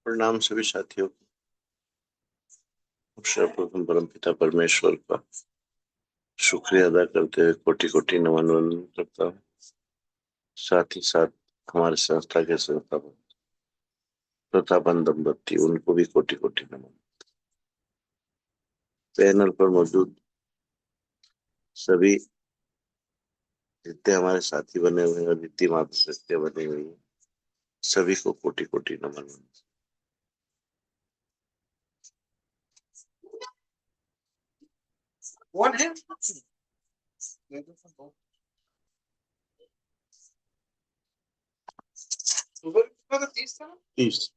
प्रणाम सभी साथियों को। सर्वप्रथम परम पिता परमेश्वर का शुक्रिया अदा करते हुए कोटि कोटि नमन वंदन करता हूँ। साथ ही साथ हमारे संस्था के संस्थापक प्रतापन दंपति, उनको भी कोटि कोटि नमन। पैनल पर मौजूद सभी जितने हमारे साथी बने हुए हैं और जितनी माता शक्तियां बनी हुई है, सभी को कोटि कोटि नमन। कौन है? सुबह का 30 था। 30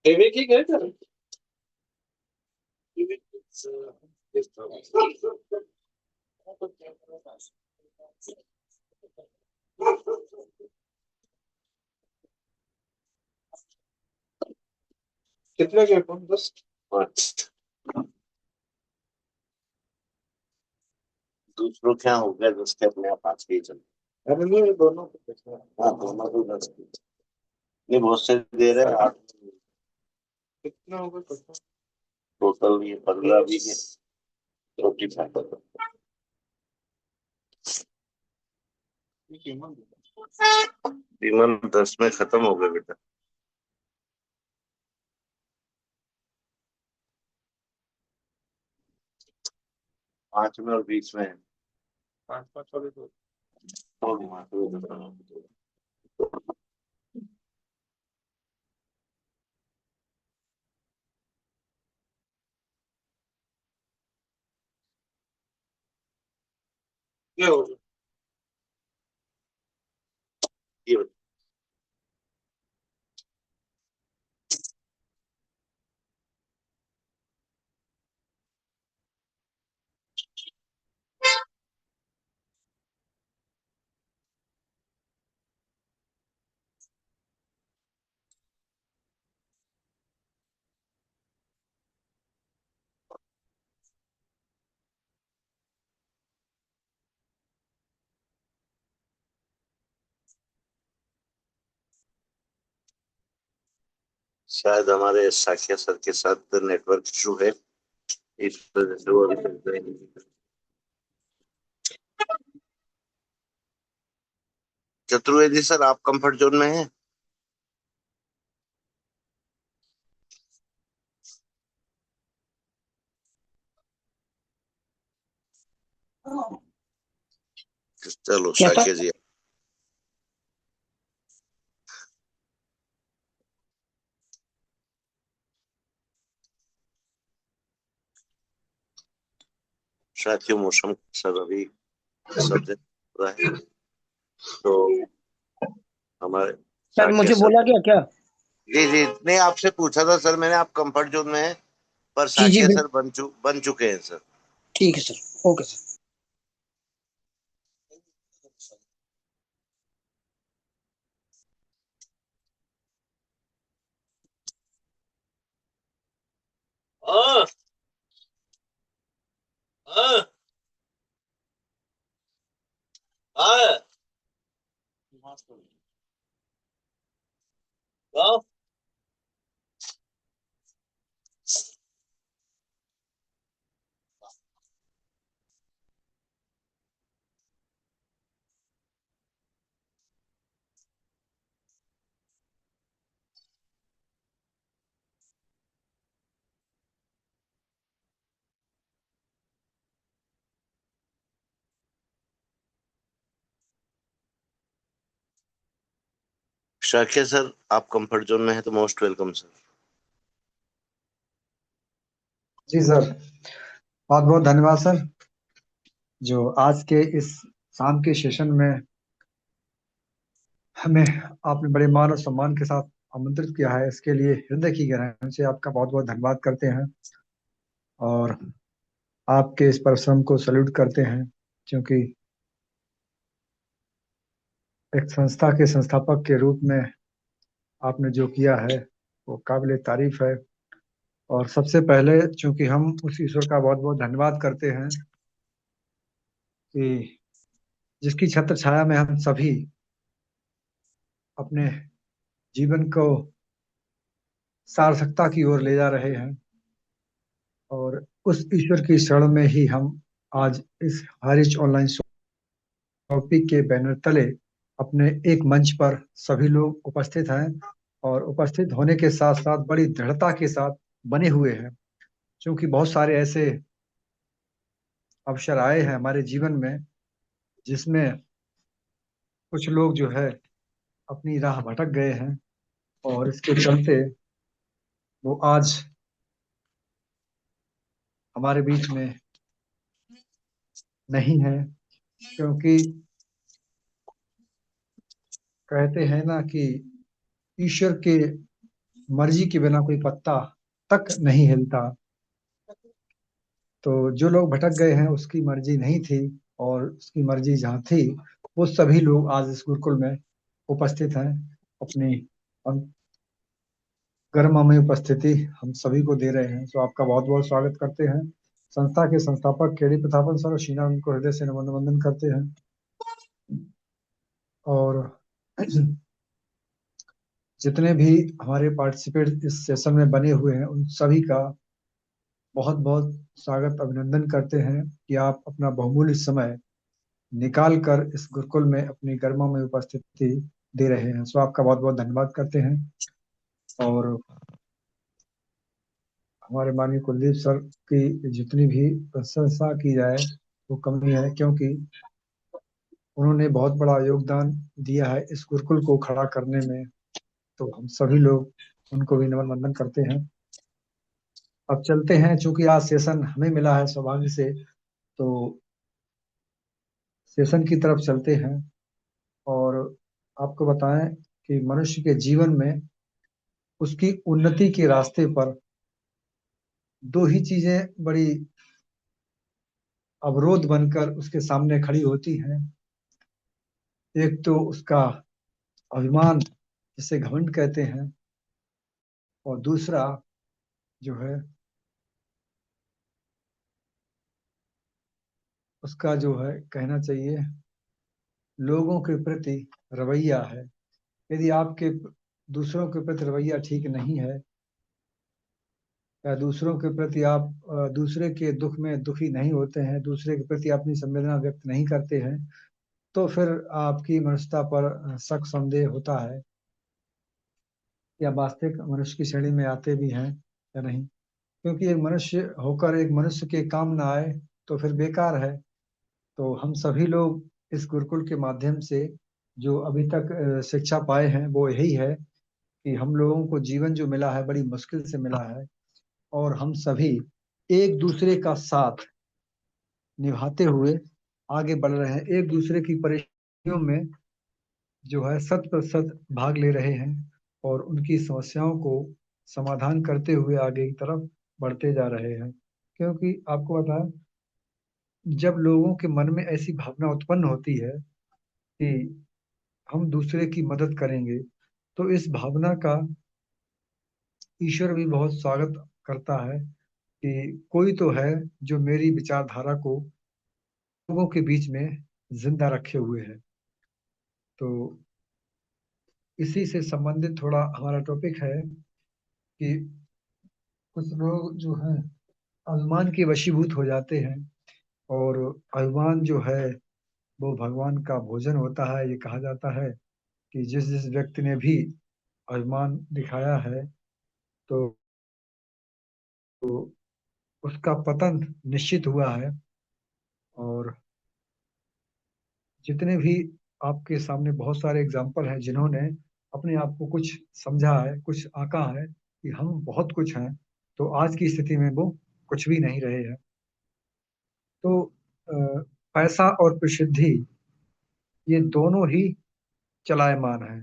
विवेक ही गए थे। कितना गया कौन? 10 5 दूसरों क्या हो गया, 10 के अपने आप 5 के ही चलते। अरे नहीं, दोनों को देखना। हाँ, दोनों को 10 के नहीं, बहुत से दे रहे हैं 8। कितना होगा टोटल? टोटल ये 15 भी है, 45। विमल 10 में खत्म हो गए बेटा। 5 में और 20 में है। 5 वाले दो। क्या होगा? ये शायद हमारे साखिया सर के साथ नेटवर्क इशू है, इस वजह से वो अभी तक नहीं। चतुर्वेदी सर, आप कंफर्ट जोन में हैं? चलो साखिया जी। साथियों, मौसम सर अभी सब जगह है, तो हमारे सर साखिया मुझे सर। बोला गया क्या? जी जी, नहीं आपसे पूछा था सर मैंने, आप कंफर्ट जोन में हैं, पर जी जी साखिया सर बन चुके हैं सर। ठीक है सर, ओके सर। हाँ हाँ हाँ हाँ। साखिया सर, आप कंफर्ट जोन में हैं तो मोस्ट वेलकम सर। जी सर, बहुत बहुत धन्यवाद सर, जो आज के इस शाम के सेशन में हमें आपने बड़े मान और सम्मान के साथ आमंत्रित किया है। इसके लिए हृदय की गहराई से आपका बहुत बहुत धन्यवाद करते हैं और आपके इस परिश्रम को सैल्यूट करते हैं, क्योंकि एक संस्था के संस्थापक के रूप में आपने जो किया है वो काबिले तारीफ है। और सबसे पहले चूंकि हम उस ईश्वर का बहुत बहुत धन्यवाद करते हैं कि जिसकी छत्र छाया में हम सभी अपने जीवन को सार्थकता की ओर ले जा रहे हैं। और उस ईश्वर की शरण में ही हम आज इस हरीश ऑनलाइन टॉपिक के बैनर तले अपने एक मंच पर सभी लोग उपस्थित हैं और उपस्थित होने के साथ साथ बड़ी दृढ़ता के साथ बने हुए हैं, क्योंकि बहुत सारे ऐसे अवसर आए हैं हमारे जीवन में जिसमें कुछ लोग जो है अपनी राह भटक गए हैं और इसके चलते वो आज हमारे बीच में नहीं है। क्योंकि कहते हैं ना कि ईश्वर के मर्जी के बिना कोई पत्ता तक नहीं हिलता। तो जो लोग भटक गए हैं उसकी मर्जी नहीं थी, और उसकी मर्जी जहाँ थी वो सभी लोग आज इस गुरुकुल में उपस्थित हैं। अपनी गर्ममय उपस्थिति हम सभी को दे रहे हैं, तो आपका बहुत बहुत स्वागत करते हैं। संस्था के संस्थापक केडी प्रतापन सर शीना उनको हृदय से नमन वंदन करते हैं। और जितने भी हमारे पार्टिसिपेट इस सेशन में बने हुए हैं उन सभी का बहुत बहुत स्वागत अभिनंदन करते हैं कि आप अपना बहुमूल्य समय निकाल कर इस गुरुकुल में अपनी गर्मा में उपस्थिति दे रहे हैं। सो आपका बहुत बहुत धन्यवाद करते हैं। और हमारे माननीय कुलदीप सर की जितनी भी प्रशंसा की जाए वो कमी है, क्योंकि उन्होंने बहुत बड़ा योगदान दिया है इस गुरुकुल को खड़ा करने में। तो हम सभी लोग उनको भी नमन वंदन करते हैं। अब चलते हैं, चूंकि आज सेशन हमें मिला है सौभाग्य से, तो सेशन की तरफ चलते हैं। और आपको बताएं कि मनुष्य के जीवन में उसकी उन्नति के रास्ते पर दो ही चीजें बड़ी अवरोध बनकर उसके सामने खड़ी होती हैं। एक तो उसका अभिमान, जिसे घमंड कहते हैं, और दूसरा जो है उसका जो है कहना चाहिए लोगों के प्रति रवैया है। यदि आपके दूसरों के प्रति रवैया ठीक नहीं है, या दूसरों के प्रति आप दूसरे के दुख में दुखी नहीं होते हैं, दूसरे के प्रति अपनी संवेदना व्यक्त नहीं करते हैं, तो फिर आपकी मनुष्यता पर शक संदेह होता है, या वास्तविक मनुष्य की श्रेणी में आते भी हैं या नहीं। क्योंकि एक मनुष्य होकर एक मनुष्य के काम ना आए तो फिर बेकार है। तो हम सभी लोग इस गुरुकुल के माध्यम से जो अभी तक शिक्षा पाए हैं वो यही है कि हम लोगों को जीवन जो मिला है बड़ी मुश्किल से मिला है, और हम सभी एक दूसरे का साथ निभाते हुए आगे बढ़ रहे हैं। एक दूसरे की परेशानियों में जो है 100% भाग ले रहे हैं और उनकी समस्याओं को समाधान करते हुए आगे की तरफ बढ़ते जा रहे हैं। क्योंकि आपको पता है, जब लोगों के मन में ऐसी भावना उत्पन्न होती है कि हम दूसरे की मदद करेंगे, तो इस भावना का ईश्वर भी बहुत स्वागत करता है कि कोई तो है जो मेरी विचारधारा को लोगों के बीच में जिंदा रखे हुए है। तो इसी से संबंधित थोड़ा हमारा टॉपिक है कि कुछ लोग जो है अभिमान के वशीभूत हो जाते हैं, और अभिमान जो है वो भगवान का भोजन होता है। ये कहा जाता है कि जिस जिस व्यक्ति ने भी अभिमान दिखाया है तो उसका पतन निश्चित हुआ है। और जितने भी आपके सामने बहुत सारे एग्जाम्पल हैं जिन्होंने अपने आप को कुछ समझा है, कुछ आंका है कि हम बहुत कुछ हैं, तो आज की स्थिति में वो कुछ भी नहीं रहे हैं। तो पैसा और प्रसिद्धि ये दोनों ही चलायमान है।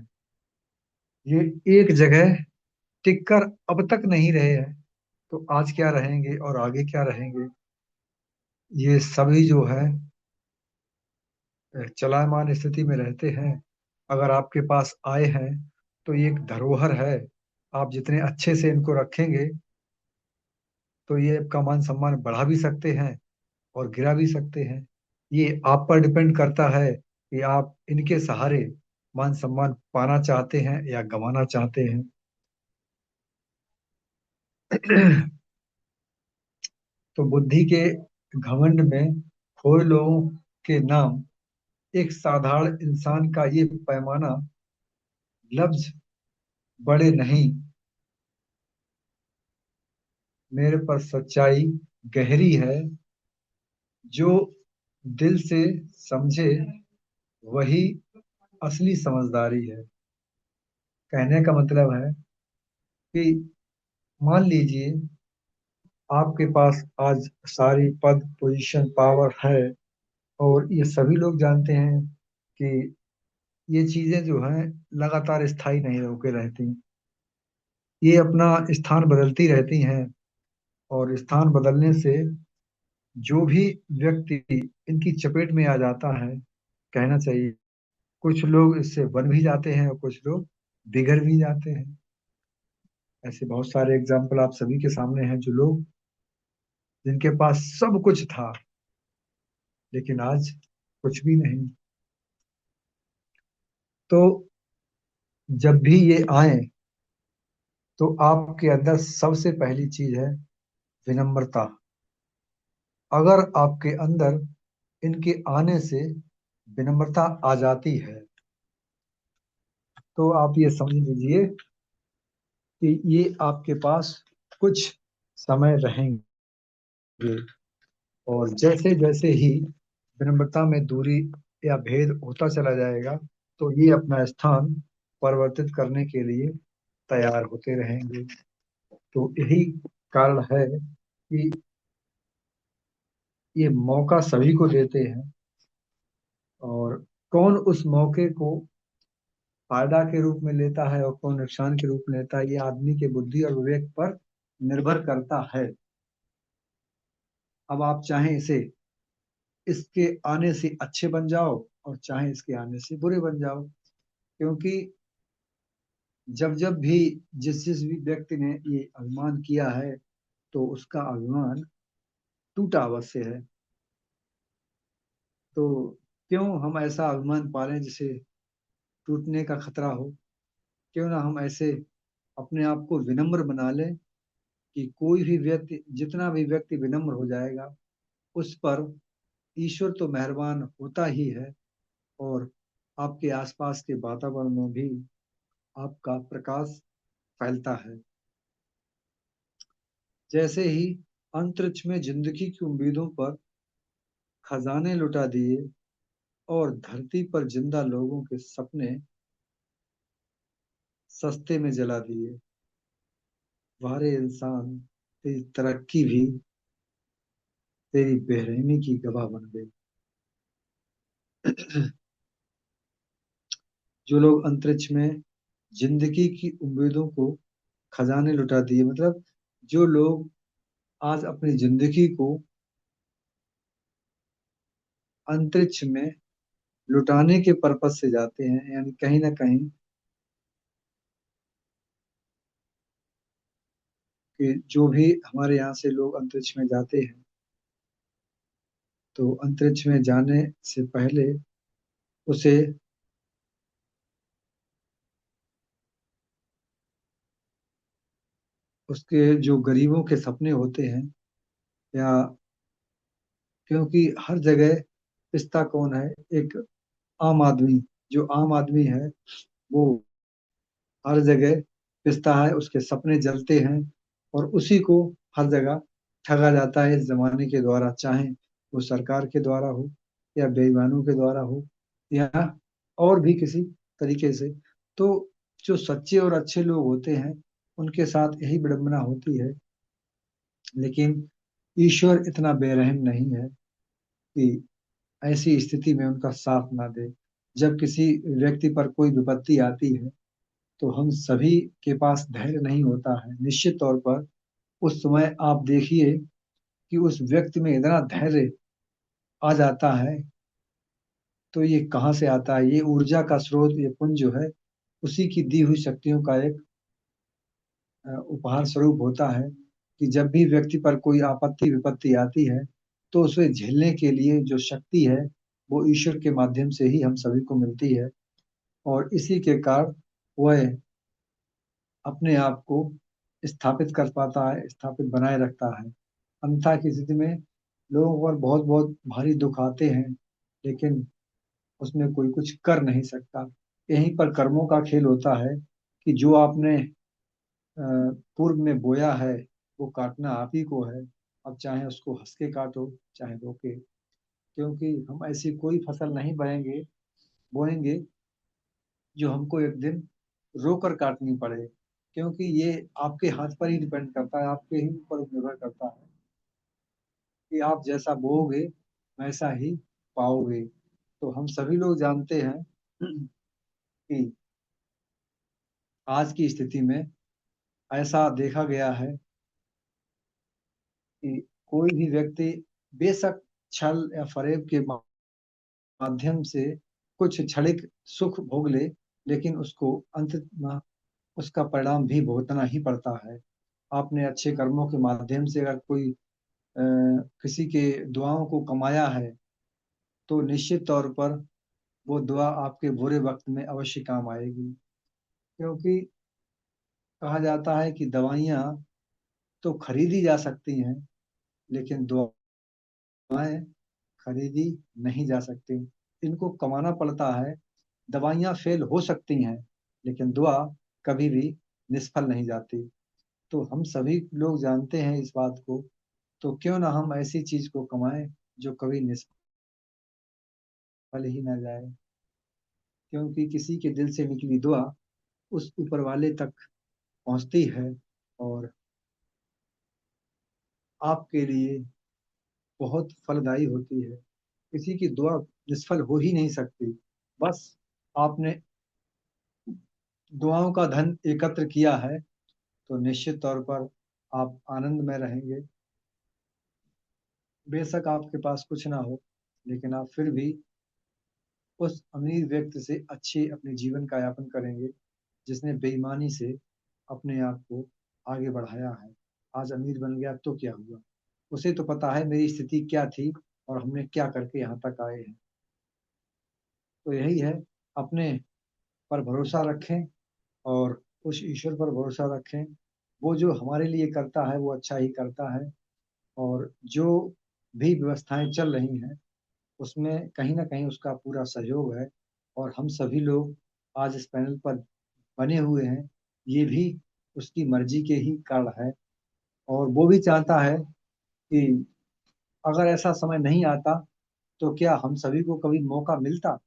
ये एक जगह टिक कर अब तक नहीं रहे हैं, तो आज क्या रहेंगे और आगे क्या रहेंगे, ये सभी जो है चलायमान स्थिति में रहते हैं। अगर आपके पास आए हैं तो ये एक धरोहर है। आप जितने अच्छे से इनको रखेंगे तो ये आपका मान सम्मान बढ़ा भी सकते हैं और गिरा भी सकते हैं। ये आप पर डिपेंड करता है कि आप इनके सहारे मान सम्मान पाना चाहते हैं या गंवाना चाहते हैं। तो बुद्धि के घमंड में खोए लोगों के नाम, एक साधारण इंसान का ये पैमाना लफ्ज बड़े नहीं, मेरे पर सच्चाई गहरी है। जो दिल से समझे वही असली समझदारी है। कहने का मतलब है कि मान लीजिए आपके पास आज सारी पद पोजीशन पावर है और ये सभी लोग जानते हैं कि ये चीजें जो हैं लगातार स्थायी नहीं होकर रहती, ये अपना स्थान बदलती रहती हैं। और स्थान बदलने से जो भी व्यक्ति इनकी चपेट में आ जाता है, कहना चाहिए कुछ लोग इससे बन भी जाते हैं और कुछ लोग बिगड़ भी जाते हैं। ऐसे बहुत सारे एग्जाम्पल आप सभी के सामने हैं, जो लोग जिनके पास सब कुछ था लेकिन आज कुछ भी नहीं। तो जब भी ये आए तो आपके अंदर सबसे पहली चीज है विनम्रता। अगर आपके अंदर इनके आने से विनम्रता आ जाती है तो आप ये समझ लीजिए कि ये आपके पास कुछ समय रहेंगे। और जैसे जैसे ही विनम्रता में दूरी या भेद होता चला जाएगा तो ये अपना स्थान परिवर्तित करने के लिए तैयार होते रहेंगे। तो यही कारण है कि ये मौका सभी को देते हैं, और कौन उस मौके को फायदा के रूप में लेता है और कौन नुकसान के रूप में लेता है, ये आदमी के बुद्धि और विवेक पर निर्भर करता है। अब आप चाहें इसे इसके आने से अच्छे बन जाओ और चाहे इसके आने से बुरे बन जाओ, क्योंकि जब जब भी जिस जिस भी व्यक्ति ने ये अभिमान किया है तो उसका अभिमान टूटा अवश्य है। तो क्यों हम ऐसा अभिमान पालें जिसे टूटने का खतरा हो? क्यों ना हम ऐसे अपने आप को विनम्र बना लें कि कोई भी व्यक्ति, जितना भी व्यक्ति विनम्र हो जाएगा उस पर ईश्वर तो मेहरबान होता ही है, और आपके आसपास के वातावरण में भी आपका प्रकाश फैलता है। जैसे ही अंतरिक्ष में जिंदगी की उम्मीदों पर खजाने लुटा दिए और धरती पर जिंदा लोगों के सपने सस्ते में जला दिए, वारे इंसान तेरी तरक्की भी तेरी बेरहमी की गवाह बन गई। जो लोग अंतरिक्ष में जिंदगी की उम्मीदों को खजाने लुटा दिए, मतलब जो लोग आज अपनी जिंदगी को अंतरिक्ष में लुटाने के पर्पज से जाते हैं, यानी कहीं ना कहीं कि जो भी हमारे यहाँ से लोग अंतरिक्ष में जाते हैं तो अंतरिक्ष में जाने से पहले उसे उसके जो गरीबों के सपने होते हैं, या क्योंकि हर जगह पिसता कौन है? एक आम आदमी। जो आम आदमी है वो हर जगह पिसता है, उसके सपने जलते हैं और उसी को हर जगह ठगा जाता है इस जमाने के द्वारा, चाहे वो सरकार के द्वारा हो या बेईमानों के द्वारा हो या और भी किसी तरीके से। तो जो सच्चे और अच्छे लोग होते हैं उनके साथ यही विडंबना होती है, लेकिन ईश्वर इतना बेरहम नहीं है कि ऐसी स्थिति में उनका साथ ना दे। जब किसी व्यक्ति पर कोई विपत्ति आती है तो हम सभी के पास धैर्य नहीं होता है निश्चित तौर पर। उस समय आप देखिए कि उस व्यक्ति में इतना धैर्य आ जाता है तो ये कहाँ से आता है? ये ऊर्जा का स्रोत, ये पुंज जो है उसी की दी हुई शक्तियों का एक उपहार स्वरूप होता है कि जब भी व्यक्ति पर कोई आपत्ति विपत्ति आती है तो उसे झेलने के लिए जो शक्ति है वो ईश्वर के माध्यम से ही हम सभी को मिलती है, और इसी के कारण वह अपने आप को स्थापित कर पाता है, स्थापित बनाए रखता है। अन्यथा की स्थिति में लोगों पर बहुत बहुत भारी दुख आते हैं, लेकिन उसमें कोई कुछ कर नहीं सकता। यहीं पर कर्मों का खेल होता है कि जो आपने पूर्व में बोया है वो काटना आप ही को है। अब चाहे उसको हंस के काटो चाहे रो के, क्योंकि हम ऐसी कोई फसल नहीं बोएंगे जो हमको एक दिन रोकर काटनी पड़े, क्योंकि ये आपके हाथ पर ही डिपेंड करता है, आपके ही ऊपर निर्भर करता है कि आप जैसा बोओगे वैसा ही पाओगे। तो हम सभी लोग जानते हैं कि आज की स्थिति में ऐसा देखा गया है कि कोई भी व्यक्ति बेशक छल या फरेब के माध्यम से कुछ क्षणिक सुख भोग ले, लेकिन उसको अंत में उसका परिणाम भी भुगतना ही पड़ता है। आपने अच्छे कर्मों के माध्यम से अगर कोई किसी के दुआओं को कमाया है तो निश्चित तौर पर वो दुआ आपके बुरे वक्त में अवश्य काम आएगी, क्योंकि कहा जाता है कि दवाइयाँ तो खरीदी जा सकती हैं लेकिन दुआएं खरीदी नहीं जा सकती, इनको कमाना पड़ता है। दवाइयाँ फेल हो सकती हैं लेकिन दुआ कभी भी निष्फल नहीं जाती। तो हम सभी लोग जानते हैं इस बात को, तो क्यों ना हम ऐसी चीज को कमाएं जो कभी निष्फल ही ना जाए, क्योंकि किसी के दिल से निकली दुआ उस ऊपर वाले तक पहुंचती है और आपके लिए बहुत फलदायी होती है। किसी की दुआ निष्फल हो ही नहीं सकती। बस आपने दुआओं का धन एकत्र किया है तो निश्चित तौर पर आप आनंद में रहेंगे। बेशक आपके पास कुछ ना हो, लेकिन आप फिर भी उस अमीर व्यक्ति से अच्छे अपने जीवन का यापन करेंगे जिसने बेईमानी से अपने आप को आगे बढ़ाया है। आज अमीर बन गया तो क्या हुआ, उसे तो पता है मेरी स्थिति क्या थी और हमने क्या करके यहाँ तक आए हैं। तो यही है, अपने पर भरोसा रखें और उस ईश्वर पर भरोसा रखें। वो जो हमारे लिए करता है वो अच्छा ही करता है, और जो भी व्यवस्थाएं चल रही हैं उसमें कहीं ना कहीं उसका पूरा सहयोग है, और हम सभी लोग आज इस पैनल पर बने हुए हैं ये भी उसकी मर्जी के ही कारण है। और वो भी चाहता है कि अगर ऐसा समय नहीं आता तो क्या हम सभी को कभी मौका मिलता?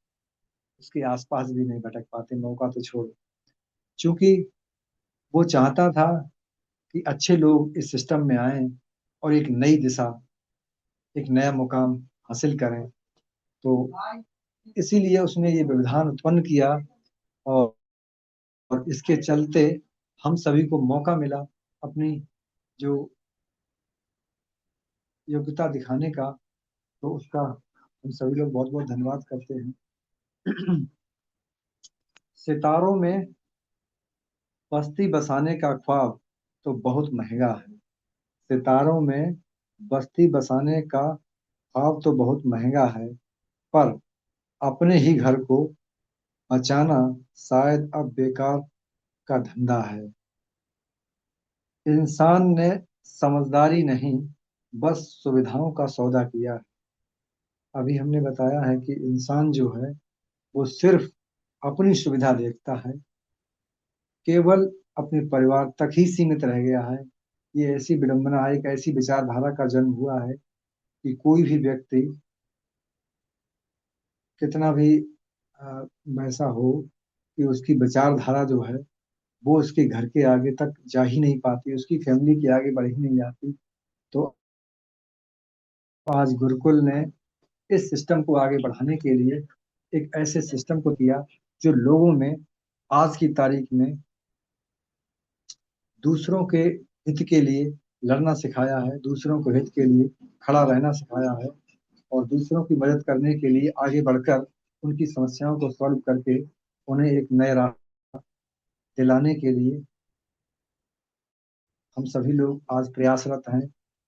उसके आसपास भी नहीं भटक पाते, मौका तो छोड़ो। क्योंकि वो चाहता था कि अच्छे लोग इस सिस्टम में आए और एक नई दिशा, एक नया मुकाम हासिल करें। तो इसीलिए उसने ये व्यवधान उत्पन्न किया, और इसके चलते हम सभी को मौका मिला अपनी जो योग्यता दिखाने का। तो उसका हम सभी लोग बहुत बहुत धन्यवाद करते हैं। सितारों में बस्ती बसाने का ख्वाब तो बहुत महंगा है। सितारों में बस्ती बसाने का ख्वाब तो बहुत महंगा है, पर अपने ही घर को बचाना शायद अब बेकार का धंधा है। इंसान ने समझदारी नहीं बस सुविधाओं का सौदा किया है। अभी हमने बताया है कि इंसान जो है वो सिर्फ अपनी सुविधा देखता है, केवल अपने परिवार तक ही सीमित रह गया है। ये ऐसी विडंबना, एक ऐसी विचारधारा का जन्म हुआ है कि कोई भी व्यक्ति कितना भी वैसा हो कि उसकी विचारधारा जो है वो उसके घर के आगे तक जा ही नहीं पाती, उसकी फैमिली के आगे बढ़ ही नहीं जाती। तो आज गुरुकुल ने इस सिस्टम को आगे बढ़ाने के लिए एक ऐसे सिस्टम को दिया जो लोगों में आज की तारीख में दूसरों के हित के लिए लड़ना सिखाया है, दूसरों के हित के लिए खड़ा रहना सिखाया है, और दूसरों की मदद करने के लिए आगे बढ़कर उनकी समस्याओं को सॉल्व करके उन्हें एक नए राह दिलाने के लिए हम सभी लोग आज प्रयासरत हैं।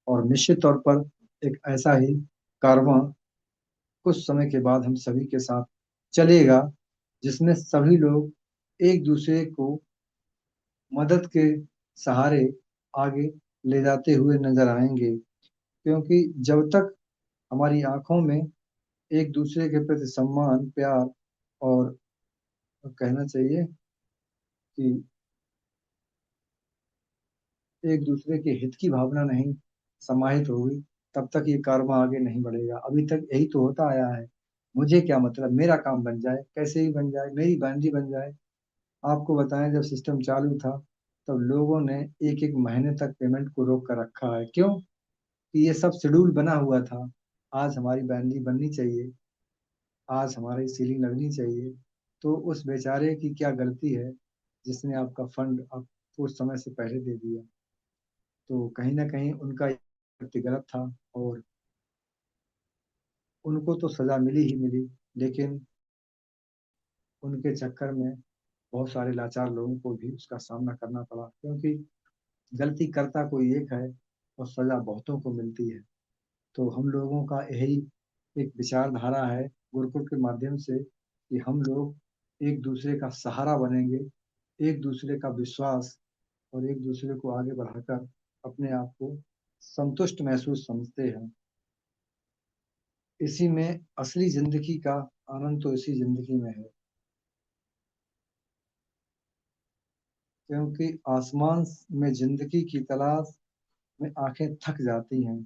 और निश्चित तौर पर एक ऐसा ही कारवां कुछ समय के बाद हम सभी के साथ चलेगा, जिसमें सभी लोग एक दूसरे को मदद के सहारे आगे ले जाते हुए नजर आएंगे। क्योंकि जब तक हमारी आंखों में एक दूसरे के प्रति सम्मान, प्यार और कहना चाहिए कि एक दूसरे के हित की भावना नहीं समाहित होगी, तब तक ये कारवां आगे नहीं बढ़ेगा। अभी तक यही तो होता आया है, मुझे क्या मतलब, मेरा काम बन जाए, कैसे ही बन जाए, मेरी बांझी बन जाए। आपको बताएं, जब सिस्टम चालू था तब लोगों ने एक एक महीने तक पेमेंट को रोक कर रखा है। क्यों? कि ये सब शेड्यूल बना हुआ था। आज हमारी बांझी बननी चाहिए, आज हमारी सीलिंग लगनी चाहिए, तो उस बेचारे की क्या गलती है जिसने आपका फंड आपको उस समय से पहले दे दिया? तो कहीं ना कहीं उनका व्यक्ति गलत था और उनको तो सजा मिली ही मिली, लेकिन उनके चक्कर में बहुत सारे लाचार लोगों को भी उसका सामना करना पड़ा। क्योंकि गलती करता कोई एक है और सजा बहुतों को मिलती है। तो हम लोगों का यही एक विचारधारा है गुरुकुल के माध्यम से, कि हम लोग एक दूसरे का सहारा बनेंगे, एक दूसरे का विश्वास और एक दूसरे को आगे बढ़ाकर अपने आप को संतुष्ट महसूस समझते हैं। इसी में असली जिंदगी का आनंद तो इसी जिंदगी में है। क्योंकि आसमान में जिंदगी की तलाश में आंखें थक जाती हैं,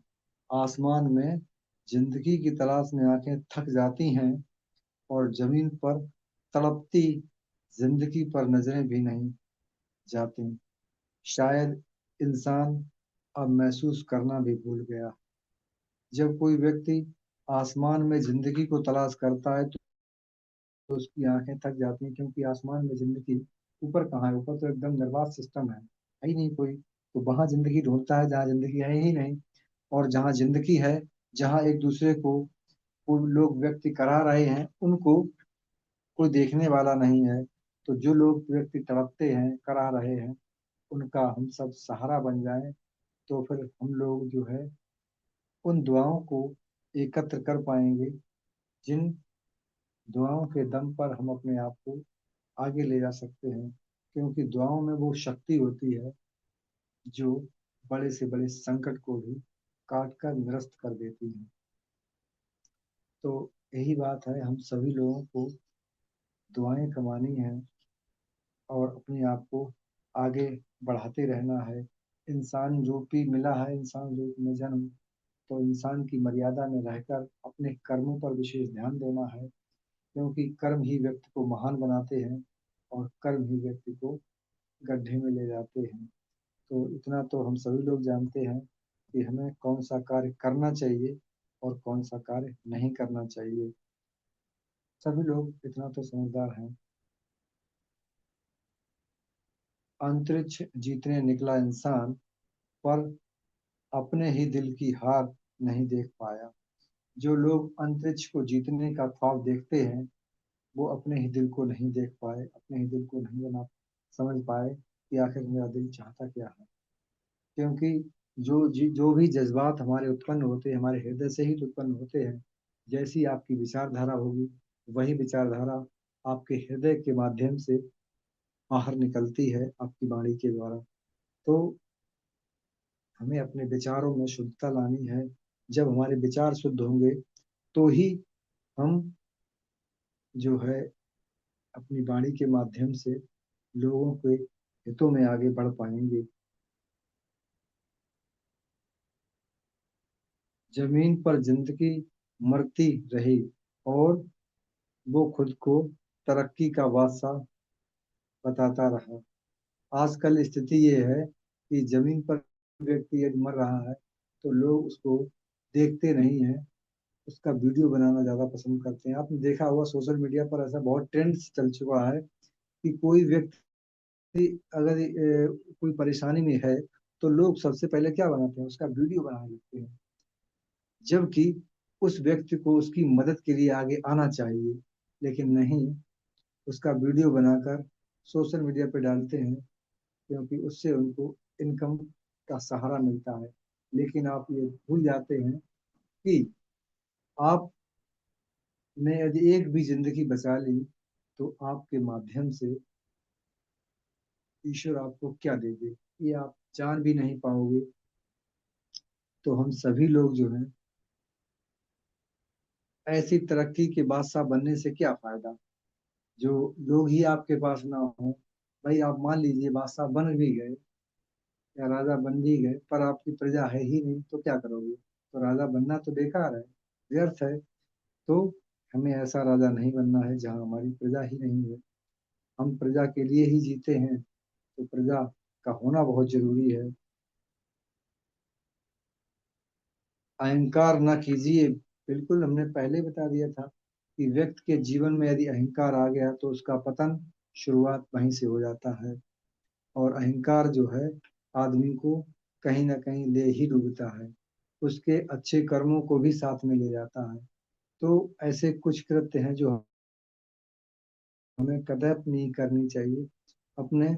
आसमान में जिंदगी की तलाश में आंखें थक जाती हैं, और जमीन पर तड़पती जिंदगी पर नजरें भी नहीं जाती। शायद इंसान अब महसूस करना भी भूल गया। जब कोई व्यक्ति आसमान में जिंदगी को तलाश करता है तो उसकी आंखें थक जाती हैं, क्योंकि आसमान में जिंदगी ऊपर कहाँ है? ऊपर तो एकदम निर्वात सिस्टम है ही नहीं कोई। तो वहां जिंदगी ढूंढता है जहाँ जिंदगी है ही नहीं। और जहाँ जिंदगी है, जहाँ एक दूसरे को कोई लोग व्यक्ति करा रहे हैं, उनको कोई देखने वाला नहीं है। तो जो लोग व्यक्ति तड़पते हैं, करा रहे हैं, उनका हम सब सहारा बन जाएं, तो फिर हम लोग जो है उन दुआओं को एकत्र कर पाएंगे, जिन दुआओं के दम पर हम अपने आप को आगे ले जा सकते हैं। क्योंकि दुआओं में वो शक्ति होती है जो बड़े से बड़े संकट को भी काट कर निरस्त कर देती है। तो यही बात है, हम सभी लोगों को दुआएं कमानी है और अपने आप को आगे बढ़ाते रहना है। इंसान रूपी मिला है, इंसान रूप में जन्म, तो इंसान की मर्यादा में रहकर अपने कर्मों पर विशेष ध्यान देना है। क्योंकि कर्म ही व्यक्ति को महान बनाते हैं और कर्म ही व्यक्ति को गड्ढे में ले जाते हैं। तो इतना तो हम सभी लोग जानते हैं कि हमें कौन सा कार्य करना चाहिए और कौन सा कार्य नहीं करना चाहिए। सभी लोग इतना तो समझदार हैं। अंतरिक्ष जीतने निकला इंसान, पर अपने ही दिल की हार नहीं देख पाया। जो लोग अंतरिक्ष को जीतने का ख्वाब देखते हैं, वो अपने ही दिल को नहीं देख पाए, अपने ही दिल को नहीं बना समझ पाए कि आखिर मेरा दिल चाहता क्या है। क्योंकि जो भी जज्बात हमारे उत्पन्न होते हैं, हमारे हृदय से ही तो उत्पन्न होते हैं। जैसी आपकी विचारधारा होगी, वही विचारधारा आपके हृदय के माध्यम से बाहर निकलती है, आपकी वाणी के द्वारा। तो हमें अपने विचारों में शुद्धता लानी है। जब हमारे विचार शुद्ध होंगे तो ही हम जो है अपनी वाणी के माध्यम से लोगों के हितों में आगे बढ़ पाएंगे। जमीन पर जिंदगी मरती रही और वो खुद को तरक्की का बादशाह बताता रहा। आजकल स्थिति ये है कि जमीन पर व्यक्ति यदि मर रहा है तो लोग उसको देखते नहीं हैं, उसका वीडियो बनाना ज्यादा पसंद करते हैं। आपने देखा होगा सोशल मीडिया पर ऐसा बहुत ट्रेंड चल चुका है कि कोई व्यक्ति अगर कोई परेशानी में है तो लोग सबसे पहले क्या बनाते हैं? उसका वीडियो बनाने लगते हैं। जबकि उस व्यक्ति को उसकी मदद के लिए आगे आना चाहिए। लेकिन नहीं, उसका वीडियो बनाकर सोशल मीडिया पे डालते हैं, क्योंकि उससे उनको इनकम का सहारा मिलता है। लेकिन आप ये भूल जाते हैं कि आपने यदि एक भी जिंदगी बचा ली तो आपके माध्यम से ईश्वर आपको क्या दे दे, ये आप जान भी नहीं पाओगे। तो हम सभी लोग जो हैं, ऐसी तरक्की के बादशाह बनने से क्या फायदा, जो लोग ही आपके पास ना हो। भाई आप मान लीजिए बादशाह बन भी गए या राजा बन भी गए, पर आपकी प्रजा है ही नहीं, तो क्या करोगे? तो राजा बनना तो बेकार है, व्यर्थ है। तो हमें ऐसा राजा नहीं बनना है जहाँ हमारी प्रजा ही नहीं है। हम प्रजा के लिए ही जीते हैं, तो प्रजा का होना बहुत जरूरी है। अहंकार ना कीजिए, बिल्कुल हमने पहले बता दिया था कि व्यक्ति के जीवन में यदि अहंकार आ गया तो उसका पतन शुरुआत वहीं से हो जाता है। और अहंकार जो है आदमी को कहीं ना कहीं ले ही डूबता है, उसके अच्छे कर्मों को भी साथ में ले जाता है। तो ऐसे कुछ कृत्य हैं जो हमें कदापि नहीं करनी चाहिए अपने।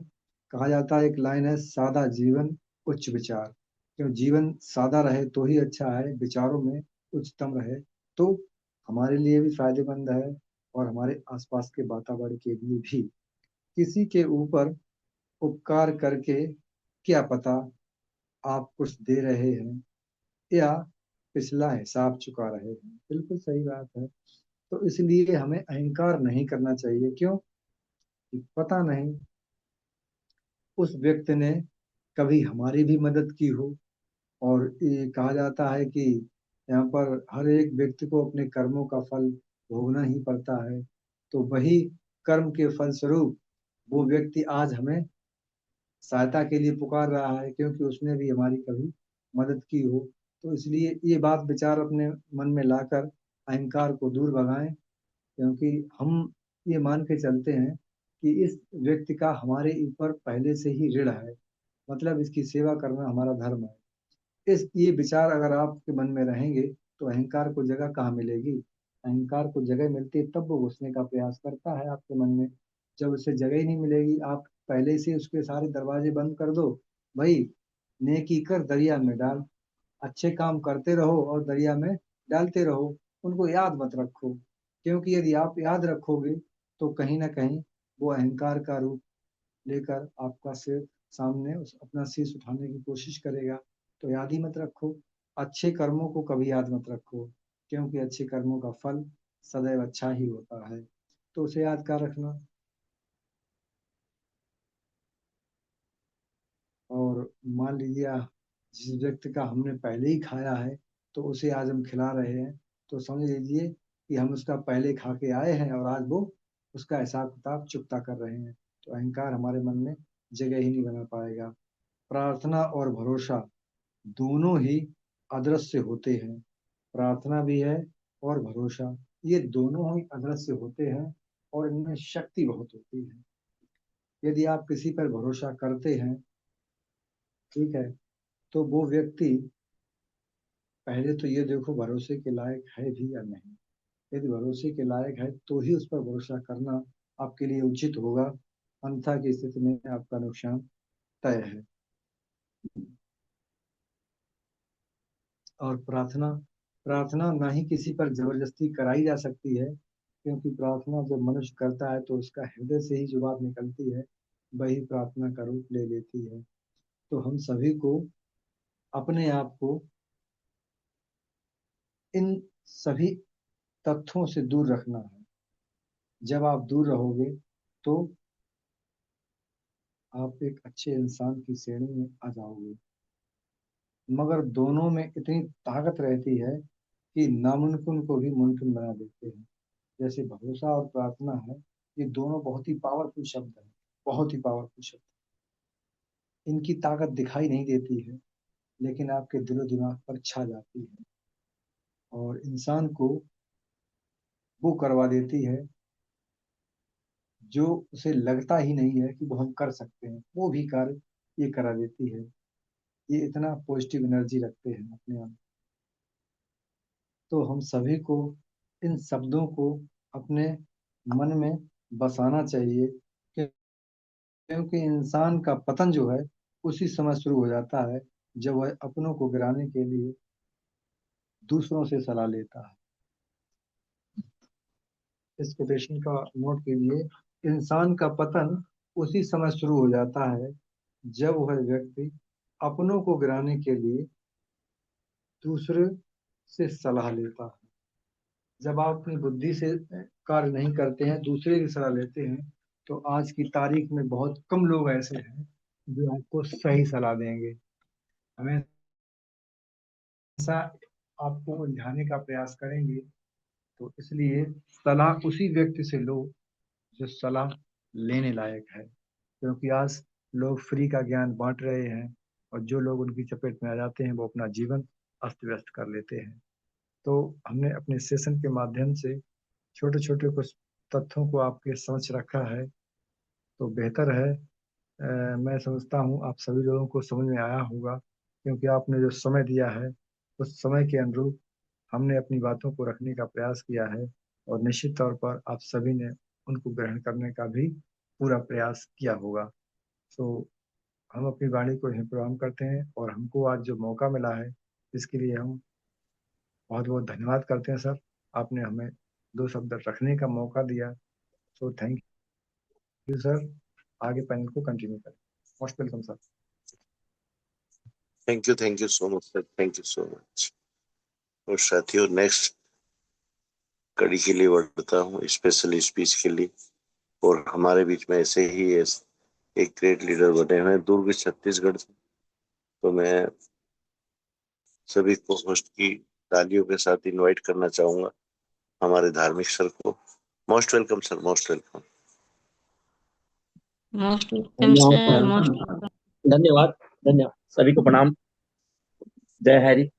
कहा जाता है, एक लाइन है, सादा जीवन उच्च विचार। क्यों जीवन सादा रहे तो ही अच्छा है, विचारों में उच्चतम रहे तो हमारे लिए भी फायदेमंद है और हमारे आसपास के वातावरण के लिए भी। किसी के ऊपर उपकार करके क्या पता आप कुछ दे रहे हैं या पिछला हिसाब चुका रहे हैं। बिल्कुल सही बात है। तो इसलिए हमें अहंकार नहीं करना चाहिए। क्यों? कि पता नहीं उस व्यक्ति ने कभी हमारी भी मदद की हो। और ये कहा जाता है कि यहाँ पर हर एक व्यक्ति को अपने कर्मों का फल भोगना ही पड़ता है। तो वही कर्म के फलस्वरूप वो व्यक्ति आज हमें सहायता के लिए पुकार रहा है, क्योंकि उसने भी हमारी कभी मदद की हो। तो इसलिए ये बात विचार अपने मन में लाकर अहंकार को दूर भगाएं। क्योंकि हम ये मान के चलते हैं कि इस व्यक्ति का हमारे ऊपर पहले से ही ऋण है, मतलब इसकी सेवा करना हमारा धर्म है। इस ये विचार अगर आपके मन में रहेंगे तो अहंकार को जगह कहाँ मिलेगी? अहंकार को जगह मिलती है तब वो घुसने का प्रयास करता है आपके मन में। जब उसे जगह ही नहीं मिलेगी, आप पहले से उसके सारे दरवाजे बंद कर दो। भाई नेकी कर दरिया में डाल, अच्छे काम करते रहो और दरिया में डालते रहो, उनको याद मत रखो। क्योंकि यदि आप याद रखोगे तो कहीं ना कहीं वो अहंकार का रूप लेकर आपका सिर सामने उस अपना शीश उठाने की कोशिश करेगा। तो याद ही मत रखो, अच्छे कर्मों को कभी याद मत रखो, क्योंकि अच्छे कर्मों का फल सदैव अच्छा ही होता है। तो उसे याद कर रखना। और मान लीजिए जिस व्यक्ति का हमने पहले ही खाया है तो उसे आज हम खिला रहे हैं, तो समझ लीजिए कि हम उसका पहले खा के आए हैं और आज वो उसका हिसाब किताब चुकता कर रहे हैं। तो अहंकार हमारे मन में जगह ही नहीं बना पाएगा। प्रार्थना और भरोसा दोनों ही अदृश्य होते हैं। प्रार्थना भी है और भरोसा, ये दोनों ही अदृश्य होते हैं और इनमें शक्ति बहुत होती है। यदि आप किसी पर भरोसा करते हैं, ठीक है, तो वो व्यक्ति पहले तो ये देखो भरोसे के लायक है भी या नहीं। यदि भरोसे के लायक है तो ही उस पर भरोसा करना आपके लिए उचित होगा, अन्यथा की स्थिति में आपका नुकसान तय है। और प्रार्थना, प्रार्थना ना ही किसी पर जबरदस्ती कराई जा सकती है, क्योंकि प्रार्थना जब मनुष्य करता है तो उसका हृदय से ही जो बात निकलती है वही प्रार्थना का रूप ले लेती है। तो हम सभी को अपने आप को इन सभी तथ्यों से दूर रखना है। जब आप दूर रहोगे तो आप एक अच्छे इंसान की श्रेणी में आ जाओगे। मगर दोनों में इतनी ताकत रहती है कि नामुमकिन को भी मुमकिन बना देते हैं। जैसे भरोसा और प्रार्थना है, ये दोनों बहुत ही पावरफुल शब्द हैं, बहुत ही पावरफुल शब्द। इनकी ताकत दिखाई नहीं देती है, लेकिन आपके दिलो दिमाग पर छा जाती है और इंसान को वो करवा देती है जो उसे लगता ही नहीं है कि वो हम कर सकते हैं, वो भी कार्य ये करा देती है। ये इतना पॉजिटिव एनर्जी रखते हैं अपने आप। तो हम सभी को इन शब्दों को अपने मन में बसाना चाहिए, क्योंकि इंसान का पतन जो है उसी समय शुरू हो जाता है जब वह अपनों को गिराने के लिए दूसरों से सलाह लेता है। इस कोटेशन का नोट कीजिए। इंसान का पतन उसी समय शुरू हो जाता है जब वह व्यक्ति अपनों को गिराने के लिए दूसरे से सलाह लेता है। जब आप अपनी बुद्धि से कार्य नहीं करते हैं, दूसरे की सलाह लेते हैं, तो आज की तारीख में बहुत कम लोग ऐसे हैं जो आपको सही सलाह देंगे। हमेशा आपको उलझाने का प्रयास करेंगे। तो इसलिए सलाह उसी व्यक्ति से लो जो सलाह लेने लायक है, क्योंकि आज लोग फ्री का ज्ञान बांट रहे हैं और जो लोग उनकी चपेट में आ जाते हैं वो अपना जीवन अस्त व्यस्त कर लेते हैं। तो हमने अपने सेशन के माध्यम से छोटे छोटे कुछ तथ्यों को आपके समझ रखा है, तो बेहतर है। मैं समझता हूँ आप सभी लोगों को समझ में आया होगा, क्योंकि आपने जो समय दिया है उस समय के अनुरूप हमने अपनी बातों को रखने का प्रयास किया है, और निश्चित तौर पर आप सभी ने उनको ग्रहण करने का भी पूरा प्रयास किया होगा। तो हम अपनी वाणी को यहीं प्रणाम करते हैं, और हमको आज जो मौका मिला है इसके लिए हम बहुत बहुत धन्यवाद करते हैं सर। आपने हमें दो शब्द रखने का मौका दिया, सो थैंक यू सर। आगे पैनल को कंटिन्यू करें। Most welcome sir. Thank you so much sir, thank you so much. और साथियों, नेक्स्ट कड़ी के लिए बढ़ता हूँ, स्पेशल स्पीच के लिए। और हमारे बीच में ऐसे ही एक ग्रेट लीडर बने हुए हैं दुर्ग छत्तीसगढ़ से। तो मैं सभी को होस्ट की तालियों के साथ इनवाइट करना चाहूंगा हमारे धार्मिक सर को। Most welcome sir, most welcome. Most welcome sir, most धन्यवाद। धन्यवाद सभी को प्रणाम। जय हरि,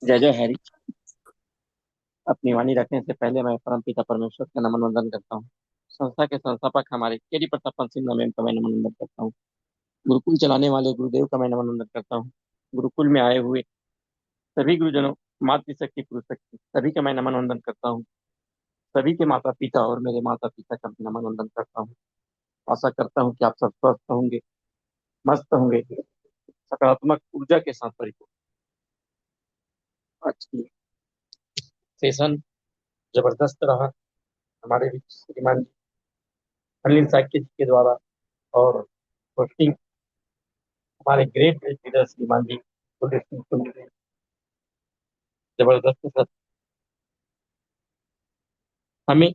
जय जय हरि। अपनी वाणी रखने से पहले मैं परमपिता परमेश्वर का नमन वंदन करता हूँ। संस्था के संस्थापक हमारे केडी प्रतापन सिंह मैम का मैं नमन वंदन करता हूँ। गुरुकुल चलाने वाले गुरुदेव का मैं नमन वंदन करता हूँ। गुरुकुल में आए हुए सभी गुरुजनों, मातृशक्ति पुरुष शक्ति सभी का मैं नमन वंदन करता हूँ। सभी के माता पिता और मेरे माता पिता का भी नमन वंदन करता हूँ। आशा करता हूँ कि आप सब स्वस्थ होंगे, मस्त होंगे, सकारात्मक ऊर्जा के साथ परिपूर्ण। आज की सेशन जबरदस्त रहा। हमारे बीच श्रीमान अनिल साक्य जी के द्वारा और होस्टिंग हमारे ग्रेट लीडर श्रीमान जी जबरदस्त सर। हमें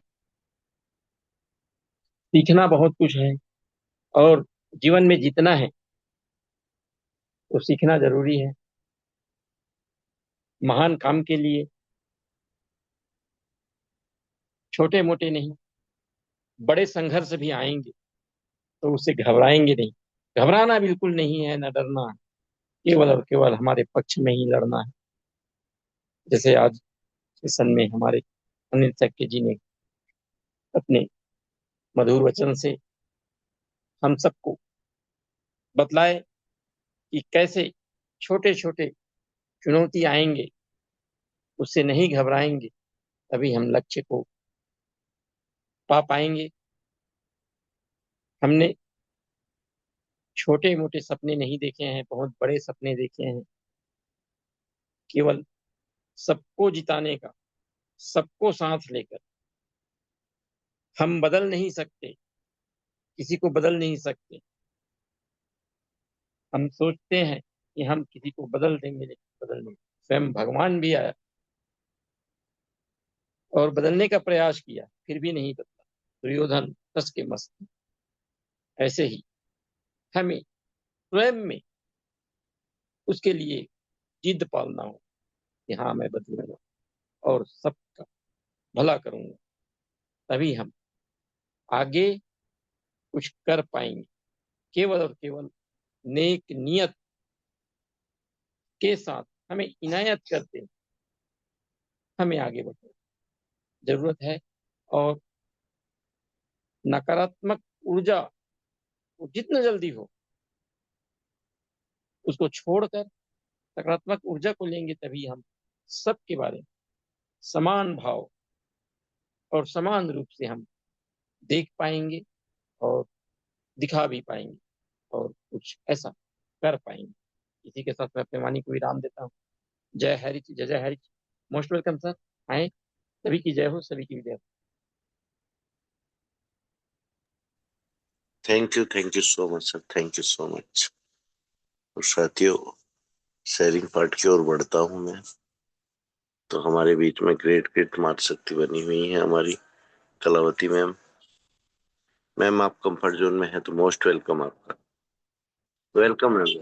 सीखना बहुत कुछ है, और जीवन में जीतना है तो सीखना जरूरी है। महान काम के लिए छोटे मोटे नहीं, बड़े संघर्ष भी आएंगे तो उससे घबराएंगे नहीं। घबराना बिल्कुल नहीं है, न डरना है, केवल और केवल हमारे पक्ष में ही लड़ना है। जैसे आज सेशन में हमारे अनिल साक्य जी ने अपने मधुर वचन से हम सबको बतलाए कि कैसे छोटे छोटे चुनौती आएंगे, उससे नहीं घबराएंगे, तभी हम लक्ष्य को पा पाएंगे। हमने छोटे मोटे सपने नहीं देखे हैं, बहुत बड़े सपने देखे हैं। केवल सबको जिताने का, सबको साथ लेकर। हम बदल नहीं सकते, किसी को बदल नहीं सकते। हम सोचते हैं कि हम किसी को बदल देंगे, लेकिन बदल नहीं। स्वयं भगवान भी आया और बदलने का प्रयास किया, फिर भी नहीं बदला। दुर्योधन कस के मस्त। ऐसे ही हमें स्वयं में उसके लिए जिद पालना हो कि हाँ, मैं बदलूंगा और सबका भला करूंगा, तभी हम आगे कुछ कर पाएंगे। केवल और केवल नेक नियत के साथ हमें इनायत करते हमें आगे बढ़ने की जरूरत है। और नकारात्मक ऊर्जा को जितना जल्दी हो उसको छोड़कर सकारात्मक ऊर्जा को लेंगे, तभी हम सबके बारे में समान भाव और समान रूप से हम देख पाएंगे और दिखा भी पाएंगे और कुछ ऐसा कर पाएंगे। इसी के साथ मैं अपने वाणी को विराम देता हूँ। जय हरि जय जय हरि। मोस्ट वेलकम सर, आए। सभी की जय हो, सभी की विजय हो। Thank you so much sir, thank you so much. और साथियों, शेयरिंग पार्ट की ओर बढ़ता हूं मैं। तो हमारे बीच में ग्रेट ग्रेट मातृशक्ति बनी हुई है हमारी कलावती मैम। मैम आप कंफर्ट जोन में है तो मोस्ट वेलकम आपका। Welcome ma'am.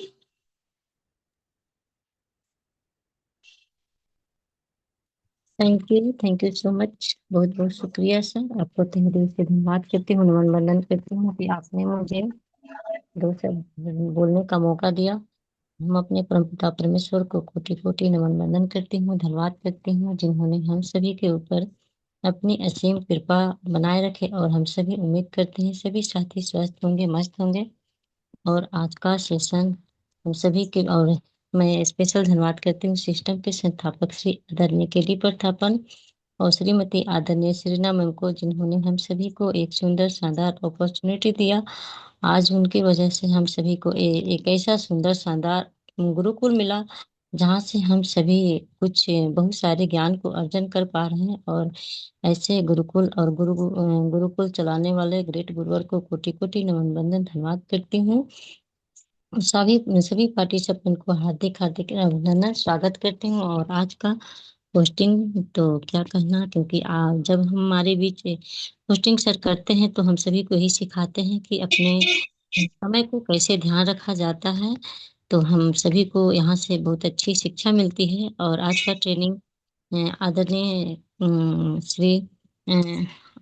Thank you so much. बहुत बहुत शुक्रिया सर, आपको तहे दिल से धन्यवाद करती हूँ, नमन वंदन करती हूँ कि आपने मुझे दो शब्द बोलने का मौका दिया। हम अपने परमपिता परमेश्वर को कोटि कोटि नमन वंदन करती हूँ, धन्यवाद करती हूँ, जिन्होंने हम सभी के ऊपर अपनी असीम कृपा बनाए रखे। और हम सभी उम्मीद करते हैं सभी साथी स्वस्थ होंगे, मस्त होंगे। और आज का सेशन हम सभी के, और मैं स्पेशल धन्यवाद करती हूँ सिस्टम के संस्थापक श्री आदरणीय के डी प्रथापन और श्रीमती आदरणीय श्रीना मैम को, जिन्होंने हम सभी को एक सुंदर शानदार अपॉर्चुनिटी दिया। आज उनकी वजह से हम सभी को एक ऐसा सुंदर शानदार गुरुकुल मिला, जहाँ से हम सभी कुछ बहुत सारे ज्ञान को अर्जन कर पा रहे हैं। और ऐसे गुरुकुल और गुरुकुल चलाने वाले ग्रेट गुरुवर को कोटि कोटि नमन वंदन धन्यवाद करती हूँ। सभी सभी पार्टिसिपेंट को हार्दिक हार्दिक अभिनंदन, स्वागत करती हूँ। और आज का पोस्टिंग तो क्या कहना, क्योंकि जब हम हमारे बीच पोस्टिंग सर करते हैं तो हम सभी को यही सिखाते हैं कि अपने समय को कैसे ध्यान रखा जाता है। तो हम सभी को यहाँ से बहुत अच्छी शिक्षा मिलती है। और आज का ट्रेनिंग आदरणीय श्री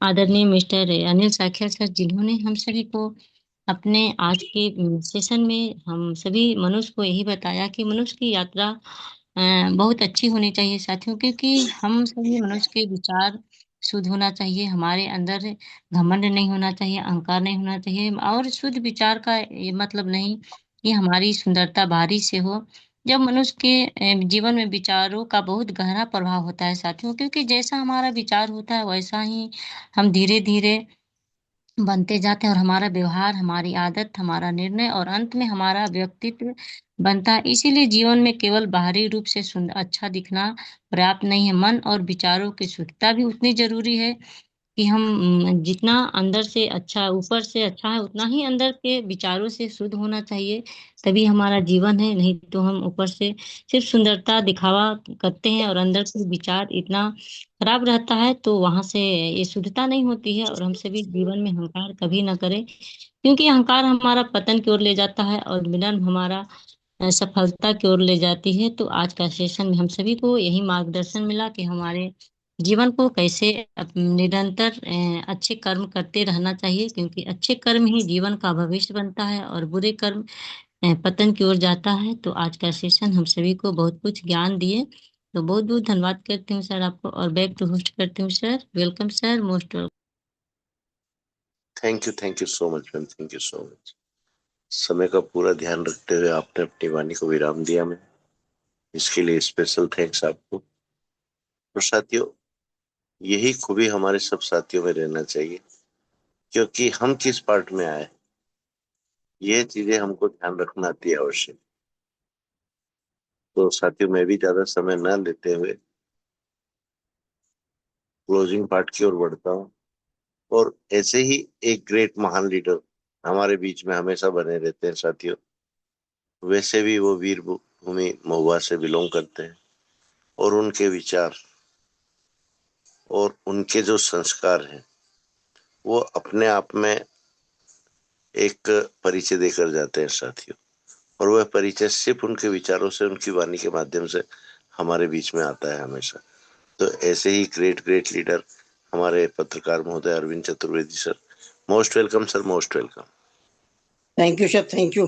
आदरणीय मिस्टर अनिल साख्या सर, जिन्होंने हम सभी को अपने आज के सेशन में हम सभी मनुष्य को यही बताया कि मनुष्य की यात्रा बहुत अच्छी होनी चाहिए साथियों, क्योंकि हम सभी मनुष्य के विचार शुद्ध होना चाहिए, हमारे अंदर घमंड नहीं होना चाहिए, अहंकार नहीं होना चाहिए। और शुद्ध विचार का ये मतलब नहीं कि हमारी सुंदरता बाहरी से हो। जब मनुष्य के जीवन में विचारों का बहुत गहरा प्रभाव होता है साथियों, क्योंकि जैसा हमारा विचार होता है वैसा ही हम धीरे धीरे बनते जाते हैं। और हमारा व्यवहार, हमारी आदत, हमारा निर्णय और अंत में हमारा व्यक्तित्व बनता है। इसीलिए जीवन में केवल बाहरी रूप से सुंदर अच्छा दिखना पर्याप्त नहीं है, मन और विचारों की शुद्धता भी उतनी जरूरी है। कि हम जितना अंदर से अच्छा, ऊपर से अच्छा है, उतना ही अंदर के विचारों से शुद्ध होना चाहिए। तभी हमारा जीवन है। नहीं तो हम ऊपर से सिर्फ सुंदरता दिखावा करते हैं और अंदर से विचार इतना खराब रहता है, तो वहां से ये शुद्धता नहीं होती है। और हम सभी जीवन में अहंकार कभी ना करें, क्योंकि अहंकार हमारा पतन की ओर ले जाता है और विनम्र हमारा सफलता की ओर ले जाती है। तो आज का सेशन में हम सभी को यही मार्गदर्शन मिला कि हमारे जीवन को कैसे निरंतर अच्छे कर्म करते रहना चाहिए, क्योंकि अच्छे कर्म ही जीवन का भविष्य बनता है और बुरे कर्म पतन की ओर जाता है। तो आज का सेशन हम सभी को बहुत कुछ ज्ञान दिए। तो बहुत बहुत धन्यवाद करती हूँ सर आपको, और बैक टू होस्ट करती हूँ sir. Welcome sir, most thank you so much ma'am, thank you so much. समय का पूरा ध्यान रखते हुए आपने अपनी वाणी को विराम दिया मैम, इसके लिए स्पेशल थैंक्स आपको। और साथियों, यही खूबी हमारे सब साथियों में रहना चाहिए, क्योंकि हम किस पार्ट में आए ये चीजें हमको ध्यान रखना अति आवश्यक। तो साथियों, मैं भी ज्यादा समय न लेते हुए क्लोजिंग पार्ट की ओर बढ़ता हूँ। और ऐसे ही एक ग्रेट महान लीडर हमारे बीच में हमेशा बने रहते हैं साथियों। वैसे भी वो वीर भूमि महुआ से बिलोंग करते हैं, और उनके विचार और उनके जो संस्कार हैं वो अपने आप में एक परिचय देकर जाते हैं साथियों। और वह परिचय सिर्फ उनके विचारों से, उनकी वाणी के माध्यम से हमारे बीच में आता है हमेशा। तो ऐसे ही ग्रेट ग्रेट लीडर हमारे पत्रकार महोदय Arvind Chaturvedi sir, most welcome sir, most welcome. Thank you sir, thank you,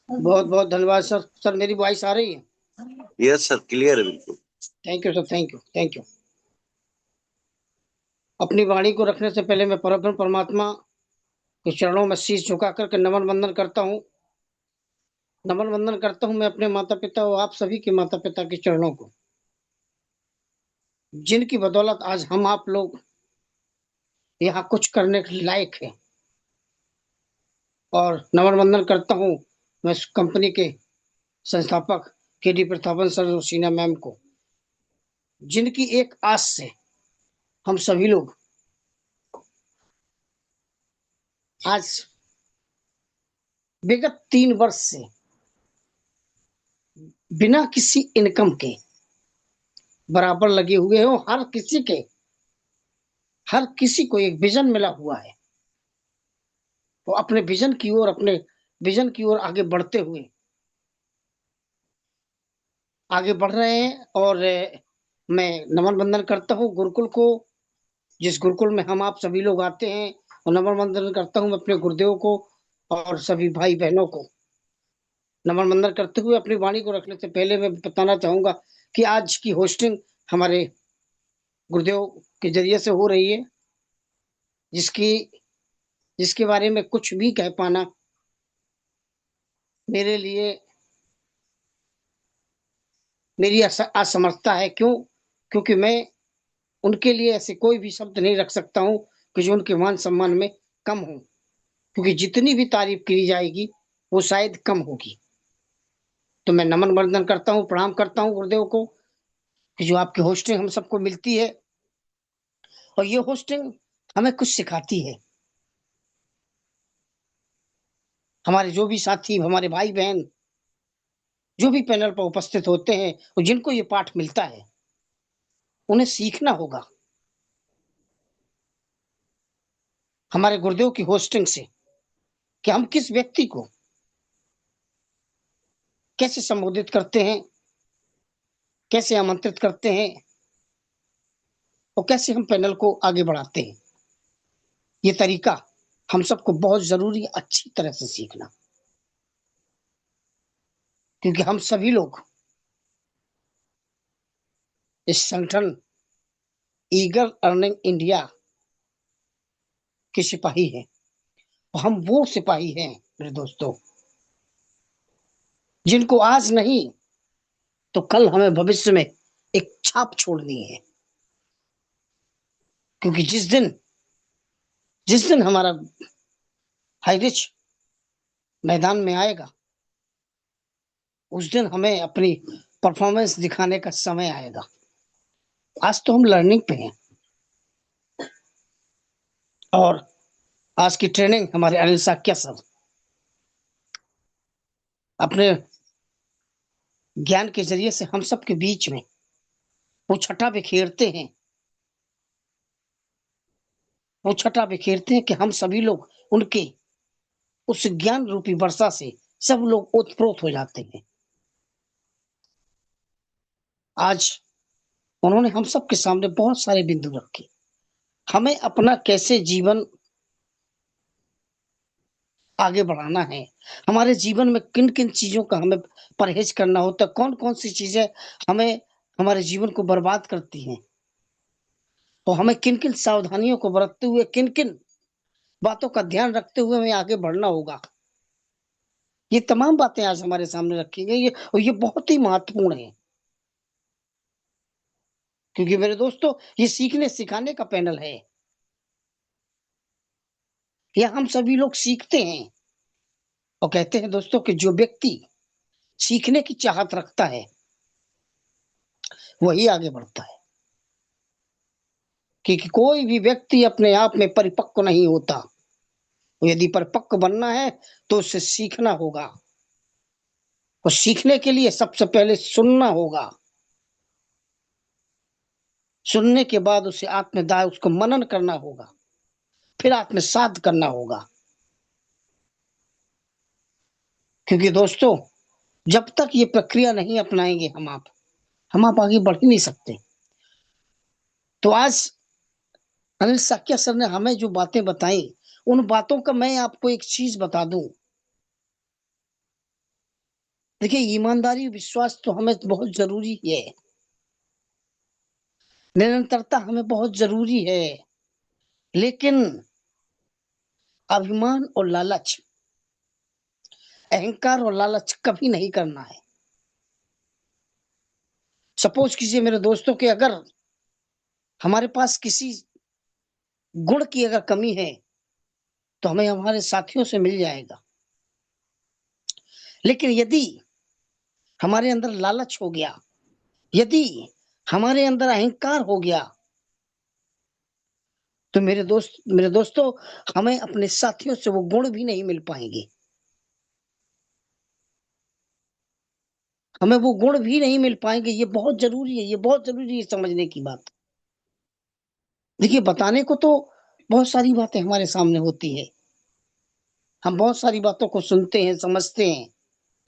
बहुत बहुत धन्यवाद सर। सर मेरी वॉइस आ रही है? यस सर, क्लियर है बिल्कुल। Thank you sir, thank you, thank you. अपनी वाणी को रखने से पहले मैं परब्रह्म परमात्मा के चरणों में शीश झुका करके नमन वंदन करता हूँ। नमन वंदन करता हूँ मैं अपने माता पिता और आप सभी के माता पिता के चरणों को, जिनकी बदौलत आज हम आप लोग यहाँ कुछ करने के लायक है। और नमन वंदन करता हूँ मैं इस कंपनी के संस्थापक केडी प्रतापन सर और शीना मैम को, जिनकी एक आस से हम सभी लोग आज विगत 3 वर्ष से बिना किसी इनकम के बराबर लगे हुए हो। हर किसी को एक विजन मिला हुआ है, वो अपने विजन की ओर आगे बढ़ते हुए आगे बढ़ रहे हैं। और मैं नमन वंदन करता हूँ गुरुकुल को, जिस गुरुकुल में हम आप सभी लोग आते हैं, और नमन वंदन करता हूँ अपने गुरुदेव को और सभी भाई बहनों को। नमन वंदन करते हुए अपनी वाणी को रखने से पहले मैं बताना चाहूंगा कि आज की होस्टिंग हमारे गुरुदेव के जरिए से हो रही है, जिसके बारे में कुछ भी कह पाना मेरे लिए मेरी असमर्थता है। क्योंकि मैं उनके लिए ऐसे कोई भी शब्द नहीं रख सकता हूँ कि जो उनके मान सम्मान में कम हो, क्योंकि जितनी भी तारीफ की जाएगी वो शायद कम होगी। तो मैं नमन वंदन करता हूँ, प्रणाम करता हूँ गुरुदेव को कि जो आपकी होस्टिंग हम सबको मिलती है, और ये होस्टिंग हमें कुछ सिखाती है। हमारे जो भी साथी, हमारे भाई बहन जो भी पैनल पर उपस्थित होते हैं और जिनको ये पाठ मिलता है, उन्हें सीखना होगा हमारे गुरुदेव की होस्टिंग से कि हम किस व्यक्ति को कैसे संबोधित करते हैं, कैसे आमंत्रित करते हैं, और कैसे हम पैनल को आगे बढ़ाते हैं। ये तरीका हम सबको बहुत जरूरी है अच्छी तरह से सीखना, क्योंकि हम सभी लोग इस संगठन ईगल अर्निंग इंडिया के सिपाही हैं। और हम वो सिपाही हैं मेरे दोस्तों, जिनको आज नहीं तो कल हमें भविष्य में एक छाप छोड़नी है। क्योंकि जिस दिन हमारा हाई रिच मैदान में आएगा, उस दिन हमें अपनी परफॉर्मेंस दिखाने का समय आएगा। आज तो हम लर्निंग पे हैं, और आज की ट्रेनिंग हमारे अनिल साक्या सर अपने ज्ञान के जरिए से हम सब के बीच में वो छटा बिखेरते हैं कि हम सभी लोग उनके उस ज्ञान रूपी वर्षा से सब लोग ओतप्रोत हो जाते हैं। आज उन्होंने हम सब के सामने बहुत सारे बिंदु रखे, हमें अपना कैसे जीवन आगे बढ़ाना है, हमारे जीवन में किन किन चीजों का हमें परहेज करना होता है, कौन कौन सी चीजें हमें हमारे जीवन को बर्बाद करती हैं, और हमें किन किन सावधानियों को बरतते हुए, किन किन बातों का ध्यान रखते हुए हमें आगे बढ़ना होगा। ये तमाम बातें आज हमारे सामने रखी गई है, और ये बहुत ही महत्वपूर्ण है। क्योंकि मेरे दोस्तों, ये सीखने सिखाने का पैनल है। यह हम सभी लोग सीखते हैं, और कहते हैं दोस्तों कि जो व्यक्ति सीखने की चाहत रखता है वही आगे बढ़ता है। क्योंकि कोई भी व्यक्ति अपने आप में परिपक्व नहीं होता। यदि परिपक्व बनना है तो उसे सीखना होगा, और सीखने के लिए सबसे पहले सुनना होगा। सुनने के बाद उसे आत्मदाह उसको मनन करना होगा, फिर आत्मसात करना होगा। क्योंकि दोस्तों, जब तक ये प्रक्रिया नहीं अपनाएंगे हम आप आगे बढ़ ही नहीं सकते। तो आज अनिल साक्या सर ने हमें जो बातें बताई, उन बातों का मैं आपको एक चीज बता दूं। देखिए, ईमानदारी विश्वास तो हमें बहुत जरूरी है, निरंतरता हमें बहुत जरूरी है, लेकिन अभिमान और लालच, अहंकार और लालच कभी नहीं करना है। सपोज कीजिए मेरे दोस्तों कि अगर हमारे पास किसी गुण की अगर कमी है तो हमें हमारे साथियों से मिल जाएगा। लेकिन यदि हमारे अंदर लालच हो गया, यदि हमारे अंदर अहंकार हो गया, तो मेरे दोस्तों, हमें अपने साथियों से वो गुण भी नहीं मिल पाएंगे, हमें वो गुण भी नहीं मिल पाएंगे। ये बहुत जरूरी है, ये बहुत जरूरी है समझने की बात। देखिए, बताने को तो बहुत सारी बातें हमारे सामने होती है, हम बहुत सारी बातों को सुनते हैं, समझते हैं,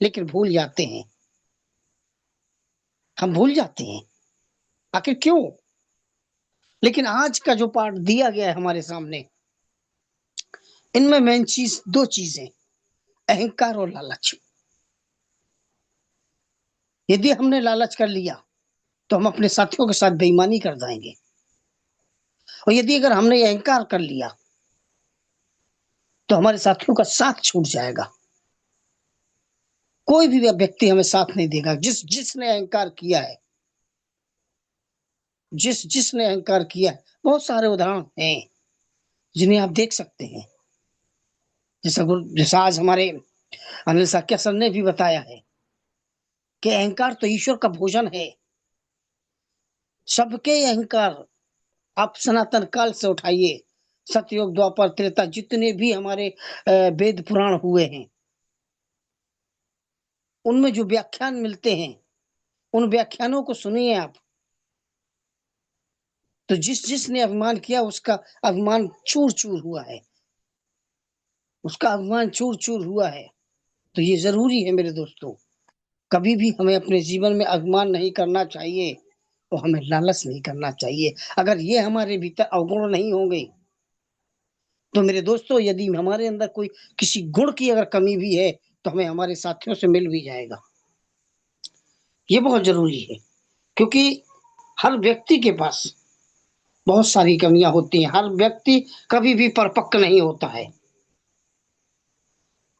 लेकिन भूल जाते हैं। हम भूल जाते हैं, आखिर क्यों? लेकिन आज का जो पाठ दिया गया है हमारे सामने, इनमें मेन चीज दो चीजें, अहंकार और लालच। यदि हमने लालच कर लिया तो हम अपने साथियों के साथ बेईमानी कर जाएंगे, और यदि अगर हमने अहंकार कर लिया तो हमारे साथियों का साथ छूट जाएगा। कोई भी व्यक्ति हमें साथ नहीं देगा। जिसने अहंकार किया है, जिसने अहंकार किया है, बहुत सारे उदाहरण हैं जिन्हें आप देख सकते हैं। जैसा आज हमारे अनिल साक्या सर ने भी बताया है कि अहंकार तो ईश्वर का भोजन है। सबके अहंकार आप सनातन काल से उठाइए, सतयुग, द्वापर, त्रेता, जितने भी हमारे वेद पुराण हुए हैं, उनमें जो व्याख्यान मिलते हैं, उन व्याख्यानों को सुनिए आप। तो जिसने अभिमान किया, उसका अभिमान चूर चूर हुआ है, उसका अभिमान चूर चूर हुआ है। तो ये जरूरी है मेरे दोस्तों, कभी भी हमें अपने जीवन में अभिमान नहीं करना चाहिए और हमें लालच नहीं करना चाहिए। अगर ये हमारे भीतर अवगुण नहीं होंगे तो मेरे दोस्तों, यदि हमारे अंदर कोई किसी गुण की अगर कमी भी है तो हमें हमारे साथियों से मिल भी जाएगा। ये बहुत जरूरी है, क्योंकि हर व्यक्ति के पास बहुत सारी कमियां होती हैं। हर व्यक्ति कभी भी परिपक्व नहीं होता है,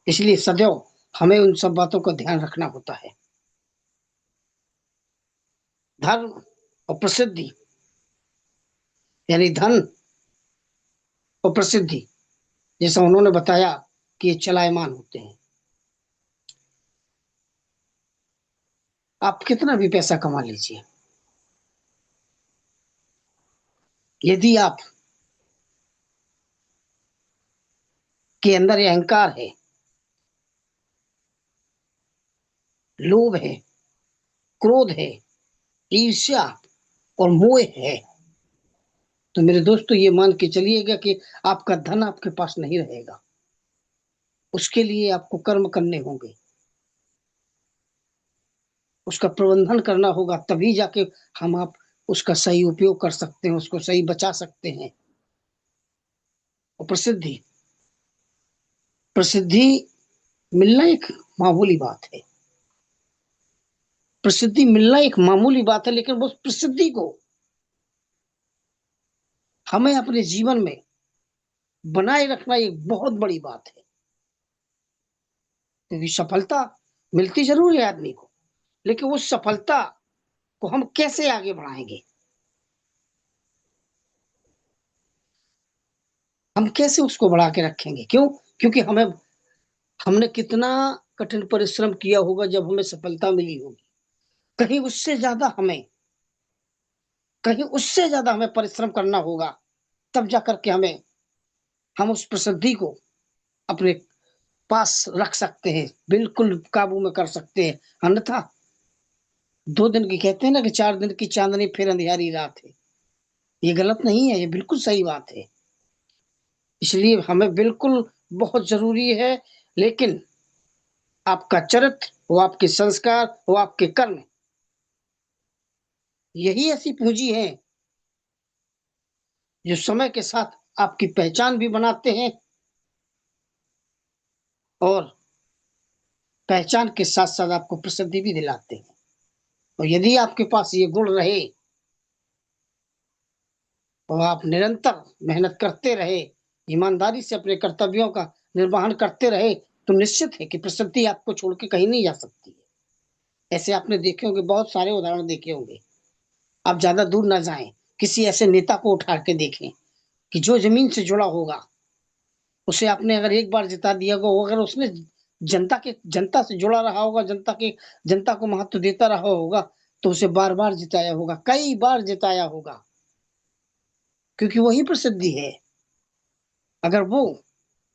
इसलिए सदैव हमें उन सब बातों का ध्यान रखना होता है। धर्म और प्रसिद्धि, यानी धन और प्रसिद्धि, जैसा उन्होंने बताया कि ये चलायमान होते हैं। आप कितना भी पैसा कमा लीजिए, यदि आप के अंदर ये अहंकार है, लोभ है, क्रोध है, ईर्ष्या और मोह है, तो मेरे दोस्तों ये मान के चलिएगा कि आपका धन आपके पास नहीं रहेगा। उसके लिए आपको कर्म करने होंगे, उसका प्रबंधन करना होगा, तभी जाके आप उसका सही उपयोग कर सकते हैं, उसको सही बचा सकते हैं। और प्रसिद्धि, प्रसिद्धि मिलना एक मामूली बात है, प्रसिद्धि मिलना एक मामूली बात है, लेकिन उस प्रसिद्धि को हमें अपने जीवन में बनाए रखना एक बहुत बड़ी बात है। क्योंकि सफलता मिलती जरूर है आदमी को, लेकिन उस सफलता को हम कैसे आगे बढ़ाएंगे, हम कैसे उसको बढ़ा के रखेंगे? क्यों? क्योंकि हमने कितना कठिन परिश्रम किया होगा जब हमें सफलता मिली होगी। कहीं उससे ज्यादा हमें परिश्रम करना होगा, तब जाकर के हम उस प्रसिद्धि को अपने पास रख सकते हैं, बिल्कुल काबू में कर सकते हैं। अन्यथा 2 दिन की, कहते हैं ना कि 4 दिन की चांदनी फिर अंधियारी रात है, ये गलत नहीं है, ये बिल्कुल सही बात है। इसलिए हमें बिल्कुल बहुत जरूरी है, लेकिन आपका चरित्र, वो आपके संस्कार, वो आपके कर्म, यही ऐसी पूंजी है जो समय के साथ आपकी पहचान भी बनाते हैं और पहचान के साथ साथ आपको प्रसिद्धि भी दिलाते हैं। और यदि आपके पास ये गुण रहे और आप निरंतर मेहनत करते रहे, ईमानदारी से अपने कर्तव्यों का निर्वहन करते रहे, तो निश्चित है कि प्रसिद्धि आपको छोड़ के कहीं नहीं जा सकती है। ऐसे आपने देखे होंगे, बहुत सारे उदाहरण देखे होंगे। आप ज्यादा दूर ना जाएं, किसी ऐसे नेता को उठा के देखें कि जो जमीन से जुड़ा होगा उसे आपने अगर एक बार जिता दिया होगा, अगर उसने जनता से जुड़ा रहा होगा, जनता को महत्व देता रहा होगा, तो उसे बार बार जिताया होगा, कई बार जिताया होगा, क्योंकि वही प्रसिद्धि है। अगर वो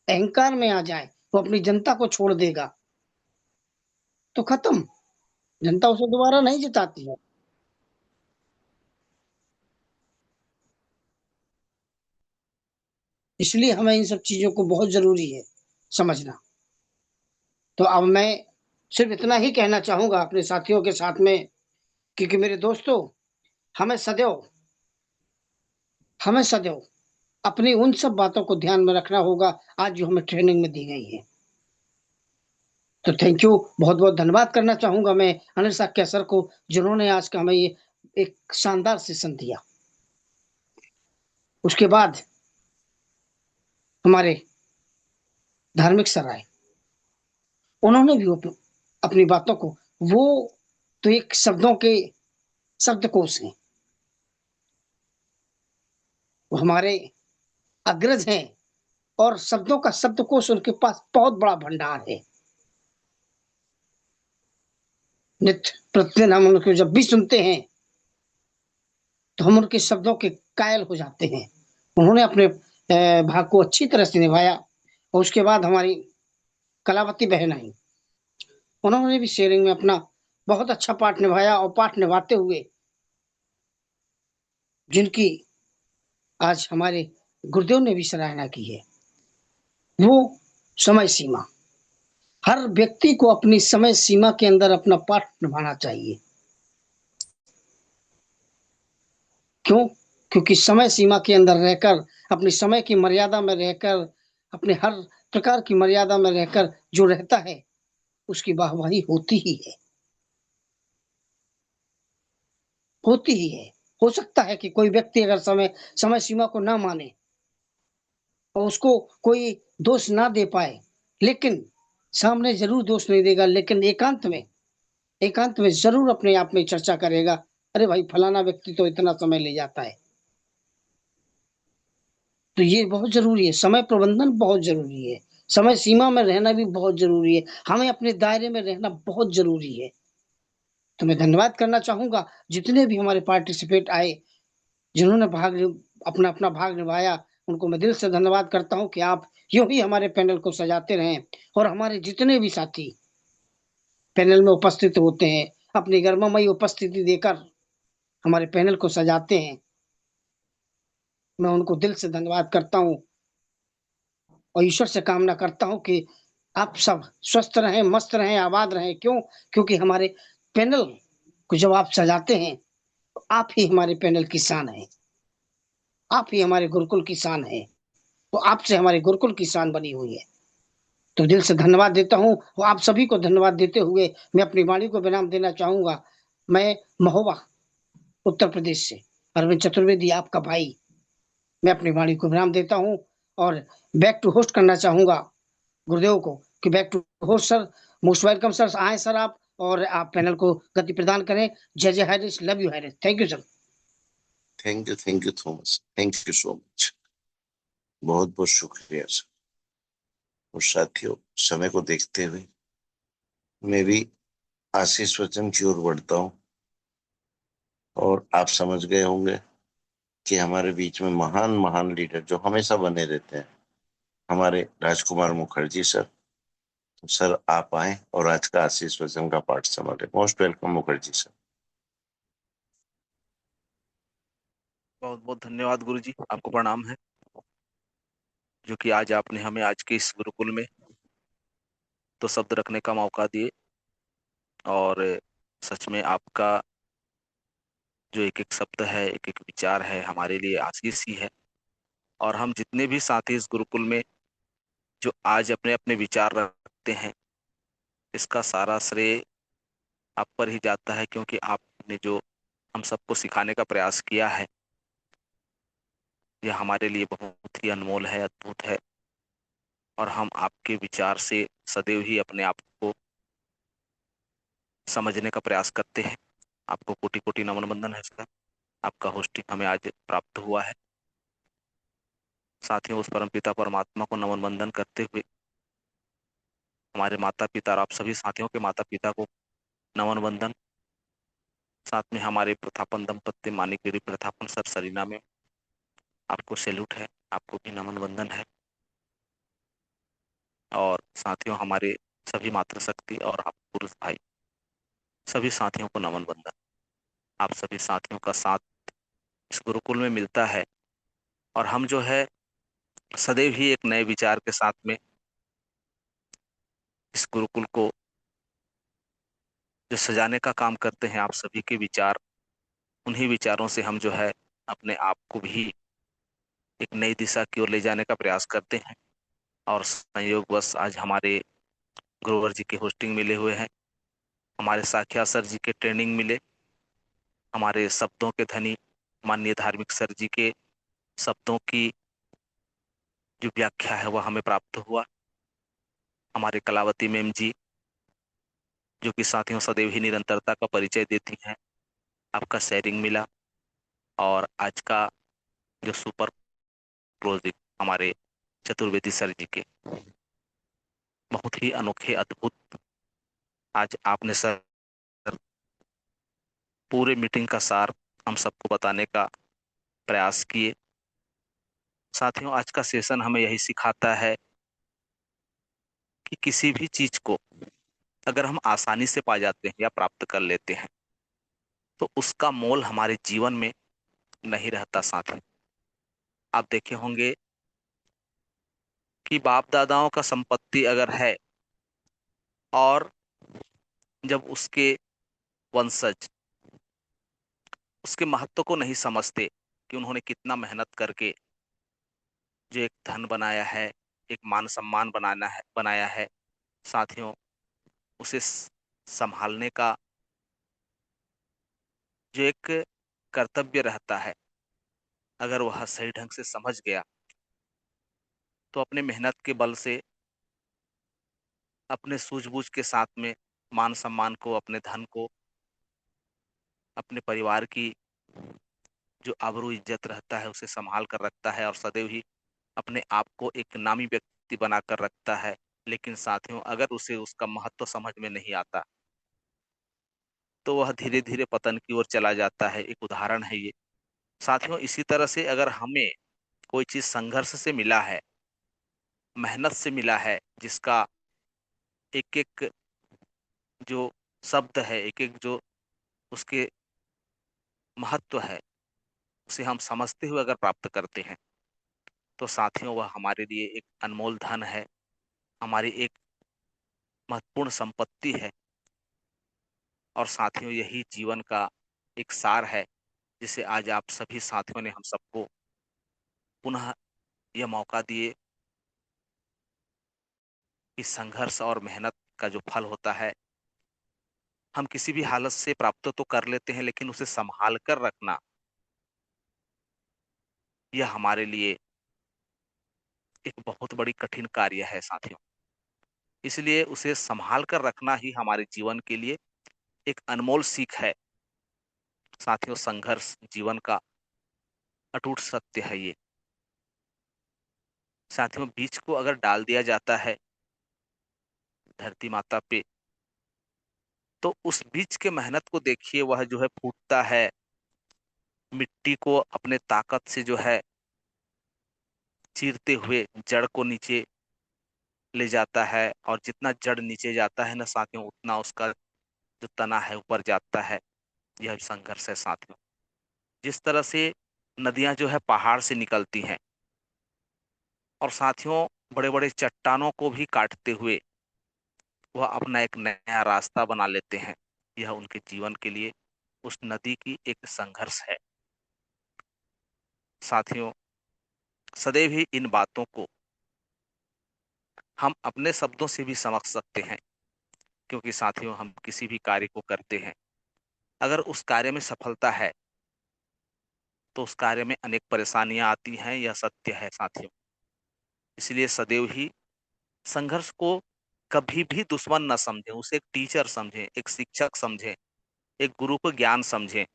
अहंकार में आ जाए, वो अपनी जनता को छोड़ देगा तो खत्म, जनता उसे दोबारा नहीं जिताती है। इसलिए हमें इन सब चीजों को बहुत जरूरी है समझना। तो अब मैं सिर्फ इतना ही कहना चाहूंगा अपने साथियों के साथ में, क्योंकि मेरे दोस्तों, हमें सदैव हमें सदैव अपनी उन सब बातों को ध्यान में रखना होगा आज जो हमें ट्रेनिंग में दी गई है। तो थैंक यू, बहुत बहुत धन्यवाद करना चाहूंगा मैं अनिल साक्या सर को, जिन्होंने आज का हमें ये एक शानदार सेशन दिया। उसके बाद हमारे धार्मिक सर आए, उन्होंने भी अपनी बातों को, वो तो एक शब्दों के शब्दकोश हैं, वो हमारे अग्रज हैं, और शब्दों का शब्दकोश उनके पास बहुत बड़ा भंडार है। नित्य प्रतिदिन हम उनको जब भी सुनते हैं तो हम उनके शब्दों के कायल हो जाते हैं। उन्होंने अपने भाग को अच्छी तरह से निभाया। और उसके बाद हमारी कलावती बहन आई, उन्होंने भी शेयरिंग में अपना बहुत अच्छा पार्ट निभाया, और पार्ट निभाते हुए जिनकी आज हमारे गुरुदेव ने भी सराहना की है, वो समय सीमा। हर व्यक्ति को अपनी समय सीमा के अंदर अपना पार्ट निभाना चाहिए। क्यों? क्योंकि समय सीमा के अंदर रहकर, अपनी समय की मर्यादा में रहकर, अपने हर प्रकार की मर्यादा में रहकर जो रहता है उसकी वाहवाही होती ही है, होती ही है। हो सकता है कि कोई व्यक्ति अगर समय सीमा को ना माने और उसको कोई दोष ना दे पाए, लेकिन सामने जरूर दोष नहीं देगा, लेकिन एकांत में जरूर अपने आप में चर्चा करेगा, अरे भाई फलाना व्यक्ति तो इतना समय ले जाता है। तो ये बहुत जरूरी है, समय प्रबंधन बहुत जरूरी है, समय सीमा में रहना भी बहुत जरूरी है, हमें अपने दायरे में रहना बहुत जरूरी है। तो मैं धन्यवाद करना चाहूंगा जितने भी हमारे पार्टिसिपेट आए, जिन्होंने अपना अपना भाग निभाया, उनको मैं दिल से धन्यवाद करता हूं कि आप यूं ही हमारे पैनल को सजाते रहें, और हमारे जितने भी साथी पैनल में उपस्थित होते हैं अपनी गर्ममयी उपस्थिति देकर हमारे पैनल को सजाते हैं, मैं उनको दिल से धन्यवाद करता हूं, और ईश्वर से कामना करता हूं कि आप सब स्वस्थ रहें, मस्त रहें, आबाद रहें। क्यों? क्योंकि हमारे पैनल को जब आप सजाते हैं तो आप ही हमारे पैनल की शान है, आप ही हमारे गुरुकुल की शान है, तो आपसे हमारे गुरुकुल की शान बनी हुई है। तो दिल से धन्यवाद देता हूँ, और आप सभी को धन्यवाद देते हुए मैं अपनी वाणी को विराम देना चाहूंगा। मैं महोबा उत्तर प्रदेश से अरविंद चतुर्वेदी, आपका भाई, मैं अपनी वाणी को विराम देता हूँ, और बैक टू होस्ट करना चाहूंगा गुरुदेव को कि back to host sir, most welcome sir, आए सर आप, और आप पैनल को गति प्रदान करें। जय जय Harris, love you Harris, thank you sir. Thank you Thomas, thank you so much, बहुत बहुत शुक्रिया सर। और साथियों, समय को देखते हुए मैं भी आशीष वचन की ओर बढ़ता हूँ, और आप समझ गए होंगे कि हमारे बीच में महान महान लीडर जो हमेशा बने रहते हैं, हमारे राजकुमार मुखर्जी सर। तो सर आप आए और आज का आशीष वचन का पाठ संभाले। Most welcome Mukherjee sir. बहुत बहुत धन्यवाद गुरु जी, आपको प्रणाम है, जो कि आज आपने हमें आज के इस गुरुकुल में तो शब्द रखने का मौका दिए। और सच में आपका जो एक एक शब्द है, एक एक विचार है, हमारे लिए आशीष ही है। और हम जितने भी साथी इस गुरुकुल में जो आज अपने अपने विचार रखते हैं, इसका सारा श्रेय आप पर ही जाता है, क्योंकि आपने जो हम सबको सिखाने का प्रयास किया है, यह हमारे लिए बहुत ही अनमोल है, अद्भुत है। और हम आपके विचार से सदैव ही अपने आप को समझने का प्रयास करते हैं। आपको कोटि कोटि नमन बंदन है सर, आपका होस्टिंग हमें आज प्राप्त हुआ है। साथियों, उस परमपिता परमात्मा को नमन वंदन करते हुए हमारे माता पिता और आप सभी साथियों के माता पिता को नमन वंदन, साथ में हमारे प्रथापन दंपत्ति मानिक गिरी प्रथापन सर सरीना में आपको सैल्यूट है, आपको भी नमन वंदन है। और साथियों, हमारे सभी मातृशक्ति और आप पुरुष भाई सभी साथियों को नमन वंदन। आप सभी साथियों का साथ इस गुरुकुल में मिलता है और हम जो है सदैव ही एक नए विचार के साथ में इस गुरुकुल को जो सजाने का काम करते हैं। आप सभी के विचार, उन्हीं विचारों से हम जो है अपने आप को भी एक नई दिशा की ओर ले जाने का प्रयास करते हैं। और संयोगवश आज हमारे गुरुवर जी के होस्टिंग मिले हुए हैं, हमारे साखिया सर जी के ट्रेनिंग मिले, हमारे शब्दों के धनी माननीय धार्मिक सर जी के शब्दों की जो व्याख्या है वह हमें प्राप्त हुआ, हमारे कलावती मैम जी जो कि साथियों सदैव ही निरंतरता का परिचय देती हैं, आपका शेयरिंग मिला। और आज का जो सुपर क्लोजिंग हमारे चतुर्वेदी सर जी के बहुत ही अनोखे अद्भुत आज आपने सर पूरे मीटिंग का सार हम सबको बताने का प्रयास किए। साथियों, आज का सेशन हमें यही सिखाता है कि किसी भी चीज को अगर हम आसानी से पा जाते हैं या प्राप्त कर लेते हैं तो उसका मोल हमारे जीवन में नहीं रहता। साथियों, आप देखे होंगे कि बाप दादाओं का संपत्ति अगर है और जब उसके वंशज उसके महत्व को नहीं समझते कि उन्होंने कितना मेहनत करके जो एक धन बनाया है, एक मान सम्मान बनाया है, साथियों उसे संभालने का जो एक कर्तव्य रहता है, अगर वह सही ढंग से समझ गया तो अपने मेहनत के बल से अपने सूझबूझ के साथ में मान सम्मान को, अपने धन को, अपने परिवार की जो आबरू इज्जत रहता है उसे संभाल कर रखता है और सदैव ही अपने आप को एक नामी व्यक्ति बनाकर रखता है। लेकिन साथियों, अगर उसे उसका महत्व समझ में नहीं आता तो वह धीरे धीरे पतन की ओर चला जाता है। एक उदाहरण है ये। साथियों, इसी तरह से अगर हमें कोई चीज संघर्ष से मिला है, मेहनत से मिला है, जिसका एक एक जो शब्द है, एक एक जो उसके महत्व है, उसे हम समझते हुए अगर प्राप्त करते हैं तो साथियों वह हमारे लिए एक अनमोल धन है, हमारी एक महत्वपूर्ण संपत्ति है। और साथियों, यही जीवन का एक सार है जिसे आज आप सभी साथियों ने हम सबको पुनः यह मौका दिए कि संघर्ष और मेहनत का जो फल होता है हम किसी भी हालत से प्राप्त तो कर लेते हैं, लेकिन उसे संभाल कर रखना यह हमारे लिए एक बहुत बड़ी कठिन कार्य है साथियों। इसलिए उसे संभाल कर रखना ही हमारे जीवन के लिए एक अनमोल सीख है। साथियों, संघर्ष जीवन का अटूट सत्य है ये। साथियों, बीज को अगर डाल दिया जाता है धरती माता पे तो उस बीज के मेहनत को देखिए, वह जो है फूटता है, मिट्टी को अपने ताकत से जो है चीरते हुए जड़ को नीचे ले जाता है, और जितना जड़ नीचे जाता है ना साथियों, उतना उसका जो तना है ऊपर जाता है। यह संघर्ष है साथियों। जिस तरह से नदियां जो है पहाड़ से निकलती हैं और साथियों बड़े बड़े चट्टानों को भी काटते हुए वह अपना एक नया रास्ता बना लेते हैं, यह उनके जीवन के लिए उस नदी की एक संघर्ष है। साथियों, सदैव ही इन बातों को हम अपने शब्दों से भी समझ सकते हैं, क्योंकि साथियों हम किसी भी कार्य को करते हैं, अगर उस कार्य में सफलता है तो उस कार्य में अनेक परेशानियां आती हैं, यह सत्य है साथियों। इसलिए सदैव ही संघर्ष को कभी भी दुश्मन न समझें, उसे एक टीचर समझें, एक शिक्षक समझें, एक गुरु को ज्ञान समझें।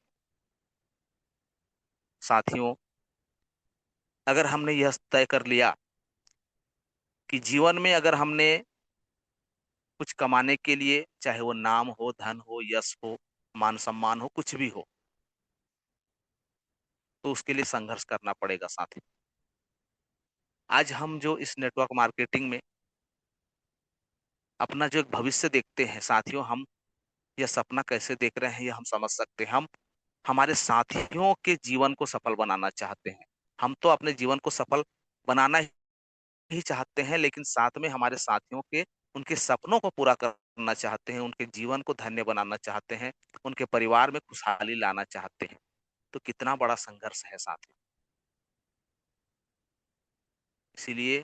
साथियों, अगर हमने यह तय कर लिया कि जीवन में अगर हमने कुछ कमाने के लिए, चाहे वो नाम हो, धन हो, यश हो, मान सम्मान हो, कुछ भी हो, तो उसके लिए संघर्ष करना पड़ेगा साथी। आज हम जो इस नेटवर्क मार्केटिंग में अपना जो एक भविष्य देखते हैं साथियों, हम यह सपना कैसे देख रहे हैं ये हम समझ सकते हैं। हम हमारे साथियों के जीवन को सफल बनाना चाहते हैं। हम तो अपने जीवन को सफल बनाना ही चाहते हैं, लेकिन साथ में हमारे साथियों के उनके सपनों को पूरा करना चाहते हैं, उनके जीवन को धन्य बनाना चाहते हैं, उनके परिवार में खुशहाली लाना चाहते हैं। तो कितना बड़ा संघर्ष है साथियों। इसीलिए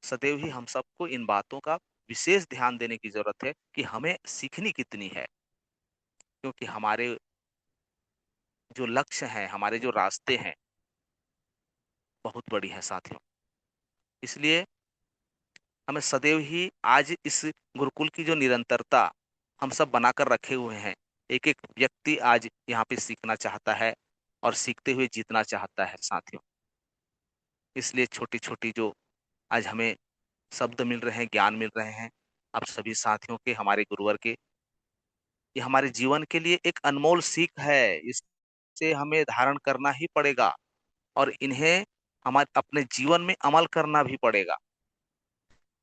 सदैव ही हम सबको इन बातों का विशेष ध्यान देने की जरूरत है कि हमें सीखनी कितनी है, क्योंकि हमारे जो लक्ष्य हैं, हमारे जो रास्ते हैं, बहुत बड़ी है साथियों। इसलिए हमें सदैव ही आज इस गुरुकुल की जो निरंतरता हम सब बनाकर रखे हुए हैं, एक एक व्यक्ति आज यहाँ पे सीखना चाहता है और सीखते हुए जीतना चाहता है साथियों। इसलिए छोटी छोटी जो आज हमें शब्द मिल रहे हैं, ज्ञान मिल रहे हैं, आप सभी साथियों के, हमारे गुरुवर के, ये हमारे जीवन के लिए एक अनमोल सीख है। इससे हमें धारण करना ही पड़ेगा और इन्हें हमारे अपने जीवन में अमल करना भी पड़ेगा।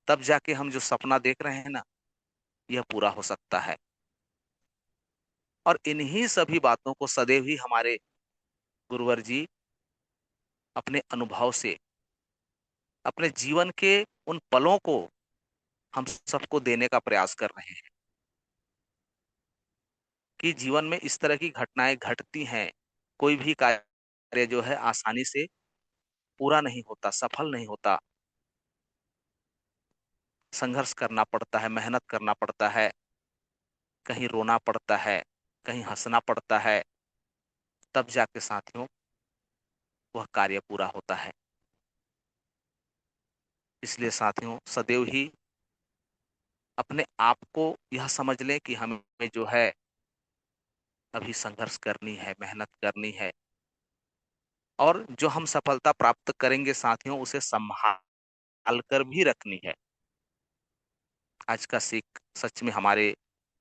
तब जाके हम जो सपना देख रहे हैं ना, यह पूरा हो सकता है। और इन्हीं सभी बातों को सदैव ही हमारे गुरुवर जी अपने अनुभव से, अपने जीवन के उन पलों को हम सबको देने का प्रयास कर रहे हैं कि जीवन में इस तरह की घटनाएं घटती हैं। कोई भी कार्य जो है आसानी से पूरा नहीं होता, सफल नहीं होता। संघर्ष करना पड़ता है, मेहनत करना पड़ता है, कहीं रोना पड़ता है, कहीं हंसना पड़ता है, तब जाके साथियों वह कार्य पूरा होता है। इसलिए साथियों सदैव ही अपने आप को यह समझ लें कि हमें जो है अभी संघर्ष करनी है, मेहनत करनी है, और जो हम सफलता प्राप्त करेंगे साथियों उसे संभाल कर भी रखनी है। आज का सीख सच में हमारे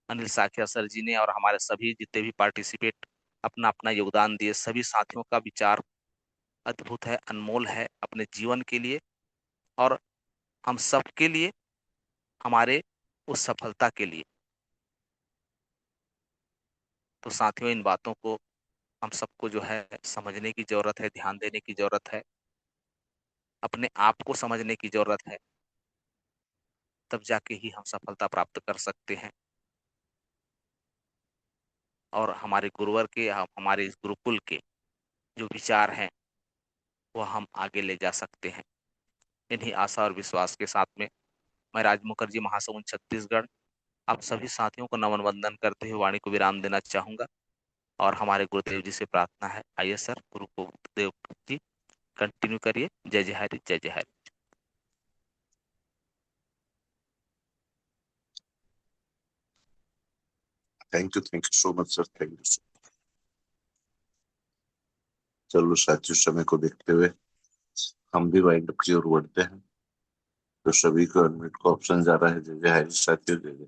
अनिल साखिया सर जी ने और हमारे सभी जितने भी पार्टिसिपेट अपना अपना योगदान दिए, सभी साथियों का विचार अद्भुत है, अनमोल है अपने जीवन के लिए और हम सब के लिए, हमारे उस सफलता के लिए। तो साथियों इन बातों को हम सबको जो है समझने की जरूरत है, ध्यान देने की जरूरत है, अपने आप को समझने की जरूरत है, तब जाके ही हम सफलता प्राप्त कर सकते हैं और हमारे गुरुवर के, हमारे इस गुरुकुल के जो विचार हैं वह हम आगे ले जा सकते हैं। इन्हीं आशा और विश्वास के साथ में मैं राज मुखर्जी, महासमुंद, छत्तीसगढ़, आप सभी साथियों को नमन वंदन करते हुए वाणी को विराम देना चाहूंगा और हमारे गुरुदेव जी से प्रार्थना है, आइए सर गुरुदेव जी कंटिन्यू करिए। जय जय हरि, जय जय Hari. Thank you so much sir, thank you so. चलो साथियों समय को देखते हुए हम भी वाइंड अप की ओर बढ़ते हैं। तो सभी को अनम्यूट का ऑप्शन जा रहा है। जय जय हरि साथियों, जय जय।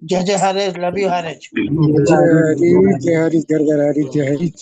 जय जय हरे, लव यू हरे। जय हरि, जय हरि, जय हरि, जय हरि।